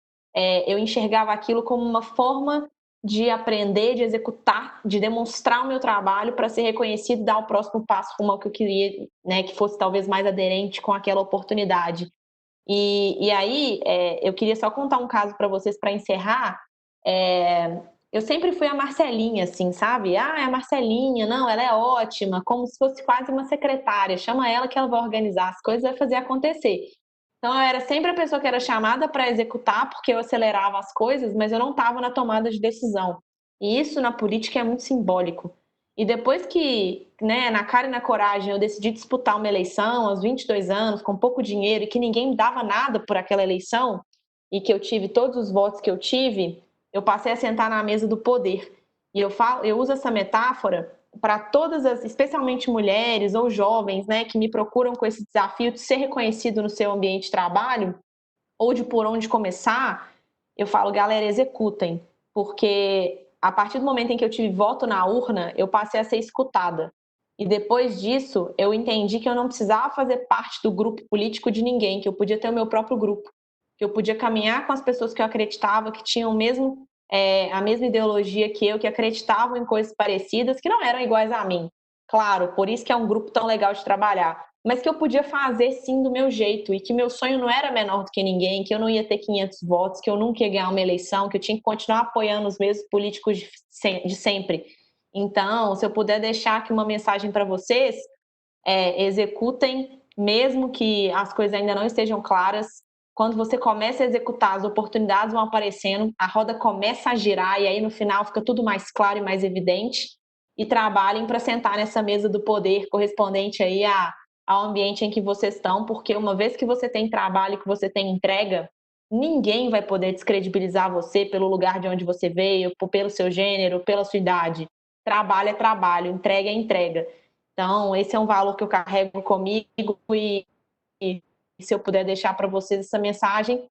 eu enxergava aquilo como uma forma de aprender, de executar, de demonstrar o meu trabalho para ser reconhecido e dar o próximo passo rumo ao que eu queria, né, que fosse talvez mais aderente com aquela oportunidade. E aí, eu queria só contar um caso para vocês para encerrar. Eu sempre fui a Marcelinha, assim, sabe? Ah, é a Marcelinha, não, ela é ótima, como se fosse quase uma secretária. Chama ela que ela vai organizar as coisas, vai fazer acontecer. Então, eu era sempre a pessoa que era chamada para executar, porque eu acelerava as coisas, mas eu não estava na tomada de decisão. E isso na política é muito simbólico. E depois que, né, na cara e na coragem, eu decidi disputar uma eleição aos 22 anos, com pouco dinheiro, e que ninguém me dava nada por aquela eleição, e que eu tive todos os votos que eu tive, eu passei a sentar na mesa do poder. E eu uso essa metáfora para todas as, especialmente mulheres ou jovens, né, que me procuram com esse desafio de ser reconhecido no seu ambiente de trabalho, ou de por onde começar, eu falo, galera, executem, porque a partir do momento em que eu tive voto na urna, eu passei a ser escutada. E depois disso, eu entendi que eu não precisava fazer parte do grupo político de ninguém, que eu podia ter o meu próprio grupo, que eu podia caminhar com as pessoas que eu acreditava, que tinham a mesma ideologia que eu, que acreditavam em coisas parecidas, que não eram iguais a mim. Claro, por isso que é um grupo tão legal de trabalhar. Mas que eu podia fazer, sim, do meu jeito, e que meu sonho não era menor do que ninguém, que eu não ia ter 500 votos, que eu nunca ia ganhar uma eleição, que eu tinha que continuar apoiando os mesmos políticos de sempre. Então, se eu puder deixar aqui uma mensagem para vocês, executem, mesmo que as coisas ainda não estejam claras. Quando você começa a executar, as oportunidades vão aparecendo, a roda começa a girar e aí no final fica tudo mais claro e mais evidente. E trabalhem para sentar nessa mesa do poder correspondente aí ao ambiente em que vocês estão, porque uma vez que você tem trabalho, que você tem entrega, ninguém vai poder descredibilizar você pelo lugar de onde você veio, pelo seu gênero, pela sua idade. Trabalho é trabalho, entrega é entrega. Então, esse é um valor que eu carrego comigo e se eu puder deixar para vocês essa mensagem,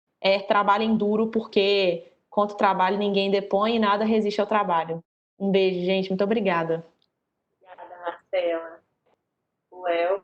trabalhem duro, porque contra o trabalho ninguém depõe e nada resiste ao trabalho. Um beijo, gente. Muito obrigada. Obrigada, Marcela. Well.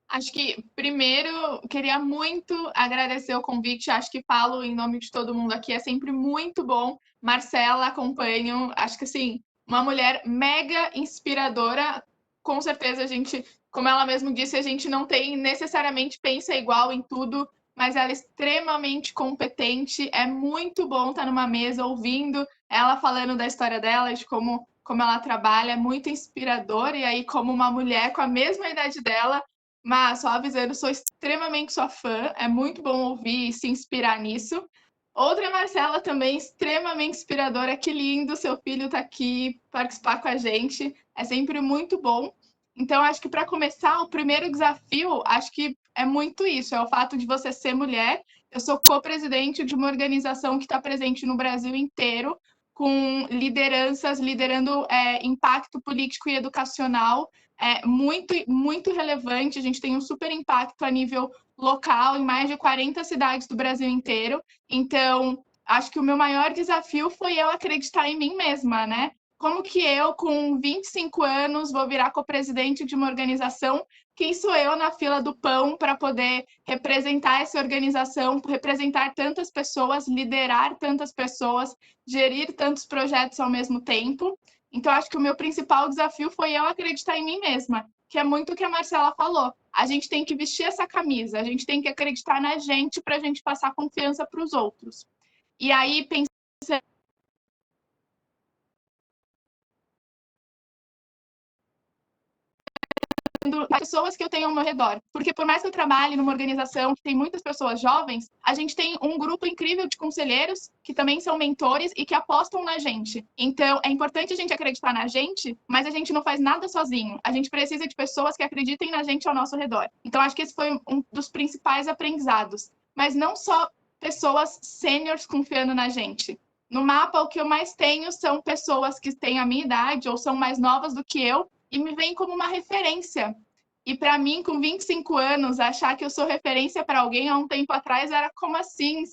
Acho que, primeiro, queria muito agradecer o convite. Acho que falo em nome de todo mundo aqui. É sempre muito bom. Marcela, acompanho. Acho que, assim, uma mulher mega inspiradora. Com certeza, a gente, como ela mesmo disse, a gente não tem necessariamente pensa igual em tudo, mas ela é extremamente competente. É muito bom estar numa mesa ouvindo ela falando da história dela, de como ela trabalha. É muito inspirador. E aí, como uma mulher com a mesma idade dela, Mas, só avisando, sou extremamente sua fã, é muito bom ouvir e se inspirar nisso. Outra Marcela também, extremamente inspiradora, que lindo, seu filho tá aqui participar com a gente, é sempre muito bom. Então, acho que para começar, o primeiro desafio, acho que é muito isso, é o fato de você ser mulher. Eu sou co-presidente de uma organização que está presente no Brasil inteiro, com lideranças, liderando impacto político e educacional muito relevante. A gente tem um super impacto a nível local em mais de 40 cidades do Brasil inteiro. Então, acho que o meu maior desafio foi eu acreditar em mim mesma, né? Como que eu, com 25 anos, vou virar co-presidente de uma organização? Quem sou eu na fila do pão para poder representar essa organização, representar tantas pessoas, liderar tantas pessoas, gerir tantos projetos ao mesmo tempo? Então, acho que o meu principal desafio foi eu acreditar em mim mesma, que é muito o que a Marcela falou. A gente tem que vestir essa camisa, a gente tem que acreditar na gente para a gente passar confiança para os outros. E aí, pensando as pessoas que eu tenho ao meu redor. Porque por mais que eu trabalhe numa organização que tem muitas pessoas jovens, a gente tem um grupo incrível de conselheiros que também são mentores e que apostam na gente. Então, é importante a gente acreditar na gente, mas a gente não faz nada sozinho. A gente precisa de pessoas que acreditem na gente ao nosso redor. Então, acho que esse foi um dos principais aprendizados. Mas não só pessoas sêniores confiando na gente. No mapa, o que eu mais tenho são pessoas que têm a minha idade ou são mais novas do que eu e me veem como uma referência. E para mim, com 25 anos, achar que eu sou referência para alguém há um tempo atrás era como assim?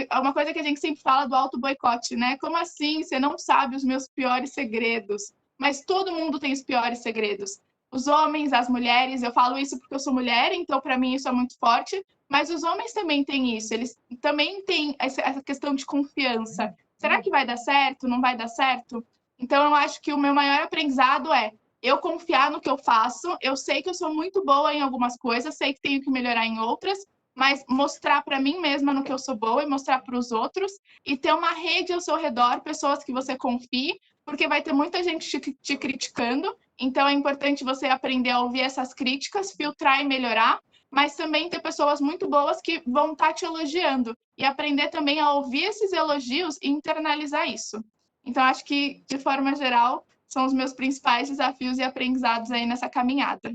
Uma coisa que a gente sempre fala do auto-boicote, né? Como assim? Você não sabe os meus piores segredos. Mas todo mundo tem os piores segredos. Os homens, as mulheres, eu falo isso porque eu sou mulher, então para mim isso é muito forte, mas os homens também têm isso, eles também têm essa questão de confiança. Será que vai dar certo? Não vai dar certo? Então eu acho que o meu maior aprendizado é eu confiar no que eu faço, eu sei que eu sou muito boa em algumas coisas, sei que tenho que melhorar em outras, mas mostrar para mim mesma no que eu sou boa e mostrar para os outros e ter uma rede ao seu redor, pessoas que você confie, porque vai ter muita gente te criticando, então é importante você aprender a ouvir essas críticas, filtrar e melhorar, mas também ter pessoas muito boas que vão estar te elogiando e aprender também a ouvir esses elogios e internalizar isso. Então, acho que, de forma geral, são os meus principais desafios e aprendizados aí nessa caminhada.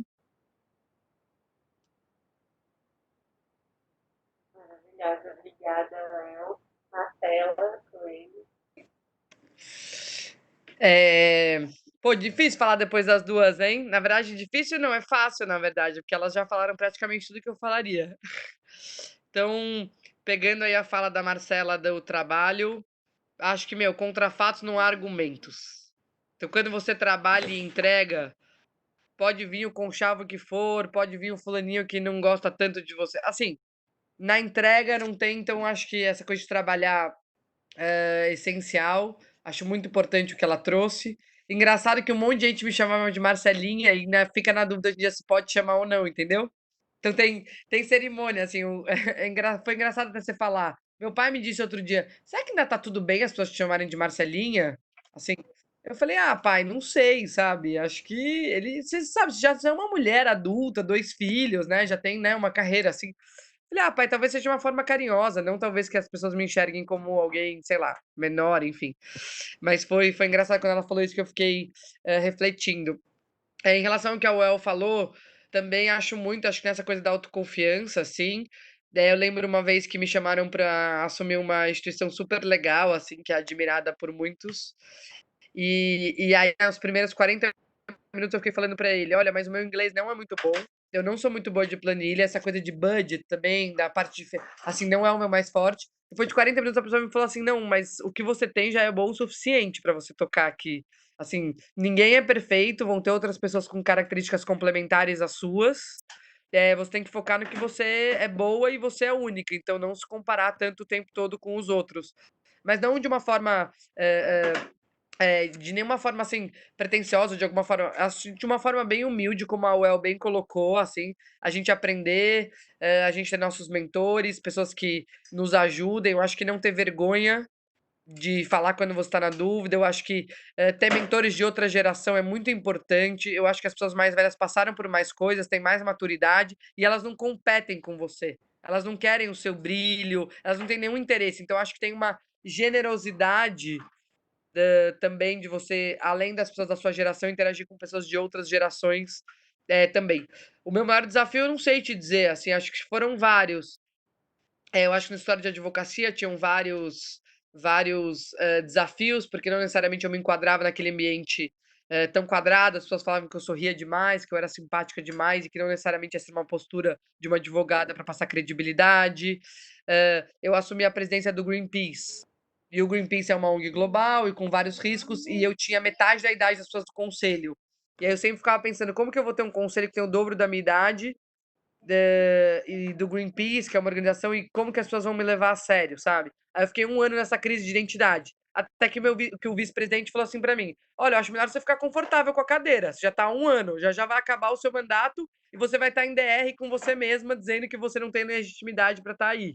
Maravilhosa, obrigada, Léo. Marcela, Coelho. Pô, difícil falar depois das duas, hein? Na verdade, difícil não é fácil, na verdade, porque elas já falaram praticamente tudo que eu falaria. Então, pegando aí a fala da Marcela do trabalho, acho que, contra fatos não há argumentos. Então, quando você trabalha e entrega, pode vir o conchavo que for, pode vir o fulaninho que não gosta tanto de você. Assim, na entrega não tem, então acho que essa coisa de trabalhar é essencial. Acho muito importante o que ela trouxe. Engraçado que um monte de gente me chamava de Marcelinha e né, fica na dúvida de se pode chamar ou não, entendeu? Então tem cerimônia, assim, foi engraçado até você falar. Meu pai me disse outro dia, será que ainda tá tudo bem as pessoas te chamarem de Marcelinha? Assim, eu falei, pai, não sei, sabe? Acho que ele, você sabe, você já é uma mulher adulta, 2 filhos, né? Já tem, né, uma carreira assim. Falei, pai, talvez seja uma forma carinhosa, não talvez que as pessoas me enxerguem como alguém, sei lá, menor, enfim. Mas foi engraçado quando ela falou isso que eu fiquei refletindo. Em relação ao que a Well falou, também acho que nessa coisa da autoconfiança, assim. Daí eu lembro uma vez que me chamaram para assumir uma instituição super legal, assim, que é admirada por muitos. E aí, os primeiros 40 minutos eu fiquei falando para ele: olha, mas o meu inglês não é muito bom. Eu não sou muito boa de planilha, essa coisa de budget também, da parte de. Assim, não é o meu mais forte. Depois de 40 minutos, a pessoa me falou assim: não, mas o que você tem já é bom o suficiente para você tocar aqui. Assim, ninguém é perfeito, vão ter outras pessoas com características complementares às suas. Você tem que focar no que você é boa e você é única, então não se comparar tanto o tempo todo com os outros. Mas não de uma forma. De nenhuma forma assim pretensiosa, de alguma forma, acho de uma forma bem humilde, como a Well bem colocou, assim, a gente aprender, a gente ter nossos mentores, pessoas que nos ajudem. Eu acho que não ter vergonha de falar quando você está na dúvida. Eu acho que ter mentores de outra geração é muito importante. Eu acho que as pessoas mais velhas passaram por mais coisas, têm mais maturidade e elas não competem com você. Elas não querem o seu brilho, elas não têm nenhum interesse. Então, eu acho que tem uma generosidade também de você, além das pessoas da sua geração, interagir com pessoas de outras gerações também. O meu maior desafio, eu não sei te dizer, assim, acho que foram vários. Eu acho que na história de advocacia tinham vários desafios, porque não necessariamente eu me enquadrava naquele ambiente tão quadrado, as pessoas falavam que eu sorria demais, que eu era simpática demais e que não necessariamente ia ser uma postura de uma advogada para passar credibilidade. Eu assumi a presidência do Greenpeace. E o Greenpeace é uma ONG global e com vários riscos, e eu tinha metade da idade das pessoas do conselho. E aí eu sempre ficava pensando, como que eu vou ter um conselho que tem o dobro da minha idade e do Greenpeace, que é uma organização, e como que as pessoas vão me levar a sério, sabe? Aí eu fiquei 1 ano nessa crise de identidade. Até que, que o vice-presidente falou assim pra mim: olha, eu acho melhor você ficar confortável com a cadeira. Você já tá há 1 ano, já vai acabar o seu mandato e você vai estar em DR com você mesma, dizendo que você não tem legitimidade para estar aí.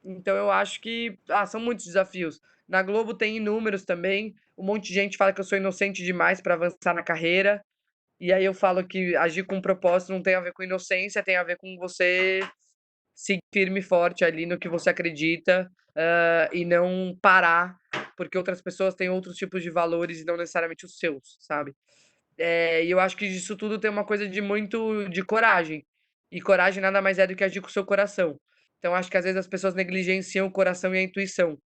Então eu acho que são muitos desafios. Na Globo tem inúmeros também. Um monte de gente fala que eu sou inocente demais para avançar na carreira. E aí eu falo que agir com propósito não tem a ver com inocência, tem a ver com você seguir firme e forte ali no que você acredita, e não parar, porque outras pessoas têm outros tipos de valores e não necessariamente os seus, sabe? E eu acho que disso tudo tem uma coisa de muito de coragem. E coragem nada mais é do que agir com o seu coração. Então acho que às vezes as pessoas negligenciam o coração e a intuição.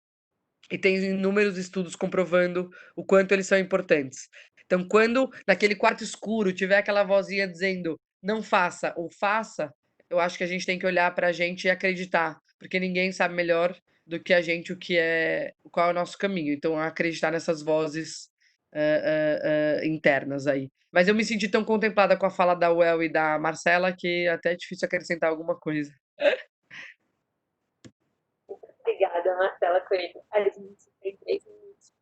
E tem inúmeros estudos comprovando o quanto eles são importantes. Então, quando naquele quarto escuro tiver aquela vozinha dizendo não faça ou faça, eu acho que a gente tem que olhar para a gente e acreditar, porque ninguém sabe melhor do que a gente qual é o nosso caminho. Então, acreditar nessas vozes internas aí. Mas eu me senti tão contemplada com a fala da Well e da Marcela que até é difícil acrescentar alguma coisa. Obrigada, Marcela Coelho. A gente tem 3 minutos,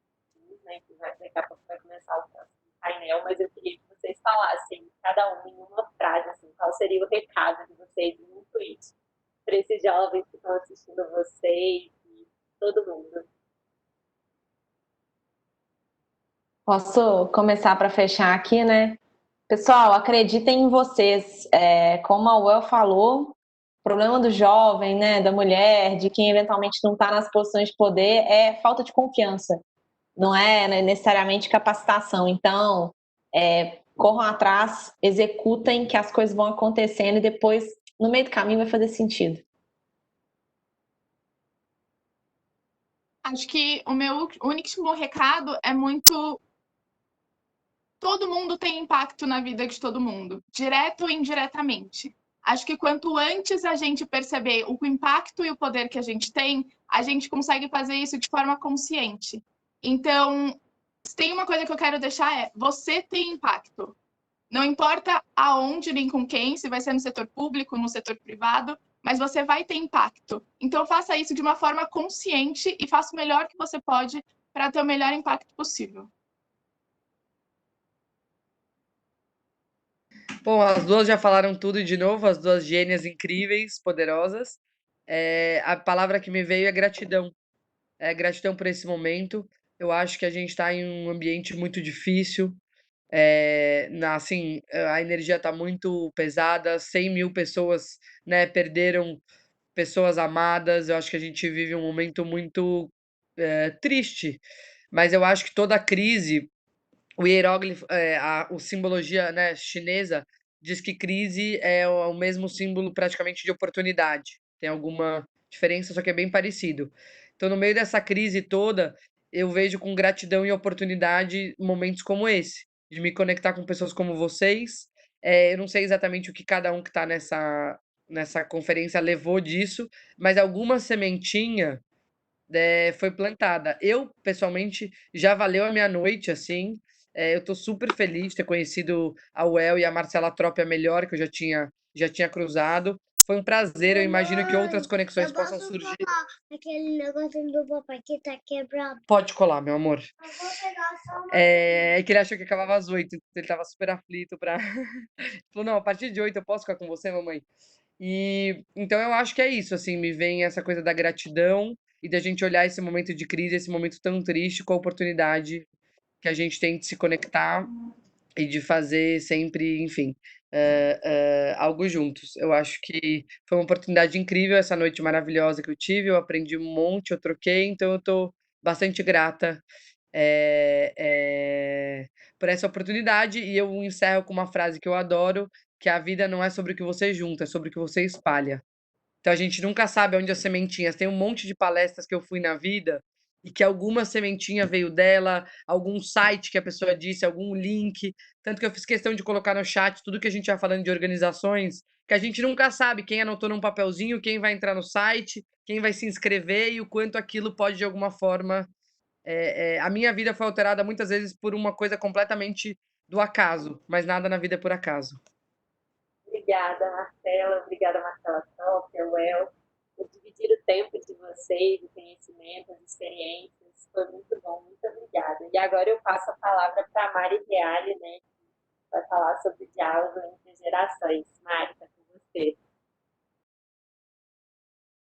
né, que daqui a pouco vai começar o próximo painel, mas eu queria que vocês falassem, cada um em uma frase, assim, qual seria o recado de vocês em um tweet para esses jovens que estão assistindo vocês e todo mundo. Posso começar para fechar aqui, né? Pessoal, acreditem em vocês. Como a Well falou, o problema do jovem, né, da mulher, de quem eventualmente não está nas posições de poder, é falta de confiança. Não é, né, necessariamente capacitação. Então, corram atrás, executem, que as coisas vão acontecendo e depois, no meio do caminho, vai fazer sentido. Acho que o meu único recado é muito... Todo mundo tem impacto na vida de todo mundo, direto ou indiretamente. Acho que quanto antes a gente perceber o impacto e o poder que a gente tem, a gente consegue fazer isso de forma consciente. Então, tem uma coisa que eu quero deixar você tem impacto. Não importa aonde nem com quem, se vai ser no setor público, no setor privado, mas você vai ter impacto. Então, faça isso de uma forma consciente e faça o melhor que você pode para ter o melhor impacto possível. Bom, as duas já falaram tudo de novo, as duas gênias incríveis, poderosas. A palavra que me veio é gratidão. Gratidão por esse momento. Eu acho que a gente está em um ambiente muito difícil. Assim, a energia está muito pesada. 100 mil pessoas, né, perderam pessoas amadas. Eu acho que a gente vive um momento muito triste. Mas eu acho que toda a crise, o hieróglifo, a simbologia, né, chinesa diz que crise é o mesmo símbolo praticamente de oportunidade. Tem alguma diferença, só que é bem parecido. Então, no meio dessa crise toda, eu vejo com gratidão e oportunidade momentos como esse, de me conectar com pessoas como vocês. Eu não sei exatamente o que cada um que está nessa conferência levou disso, mas alguma sementinha foi plantada. Eu, pessoalmente, já valeu a minha noite, assim. Eu tô super feliz de ter conhecido a Well e a Marcela Tropia melhor, que eu já tinha cruzado. Foi um prazer, eu imagino que outras conexões possam surgir. Colar aquele negócio do papai que tá quebrado. Pode colar, meu amor. Eu vou pegar só uma. É que ele achou que acabava às 8, então ele tava super aflito pra. Falou, não, a partir de 8 eu posso ficar com você, mamãe? E então eu acho que é isso, assim, me vem essa coisa da gratidão. e da gente olhar esse momento de crise, esse momento tão triste, com a oportunidade que a gente tem de se conectar e de fazer sempre, enfim, algo juntos. Eu acho que foi uma oportunidade incrível essa noite maravilhosa que eu tive, eu aprendi um monte, eu troquei, então eu estou bastante grata por essa oportunidade, e eu encerro com uma frase que eu adoro, que a vida não é sobre o que você junta, é sobre o que você espalha. Então a gente nunca sabe onde as sementinhas. Tem um monte de palestras que eu fui na vida e que alguma sementinha veio dela, algum site que a pessoa disse, algum link. Tanto que eu fiz questão de colocar no chat tudo que a gente vai falando de organizações, que a gente nunca sabe quem anotou num papelzinho, quem vai entrar no site, quem vai se inscrever e o quanto aquilo pode, de alguma forma. A minha vida foi alterada muitas vezes por uma coisa completamente do acaso, mas nada na vida é por acaso. Obrigada, Marcela Top, El, por dividir o tempo de vocês, o conhecimento, as experiências. Foi muito bom, muito obrigada. E agora eu passo a palavra para a Mari Reale, né, que vai falar sobre o diálogo entre gerações. Mari.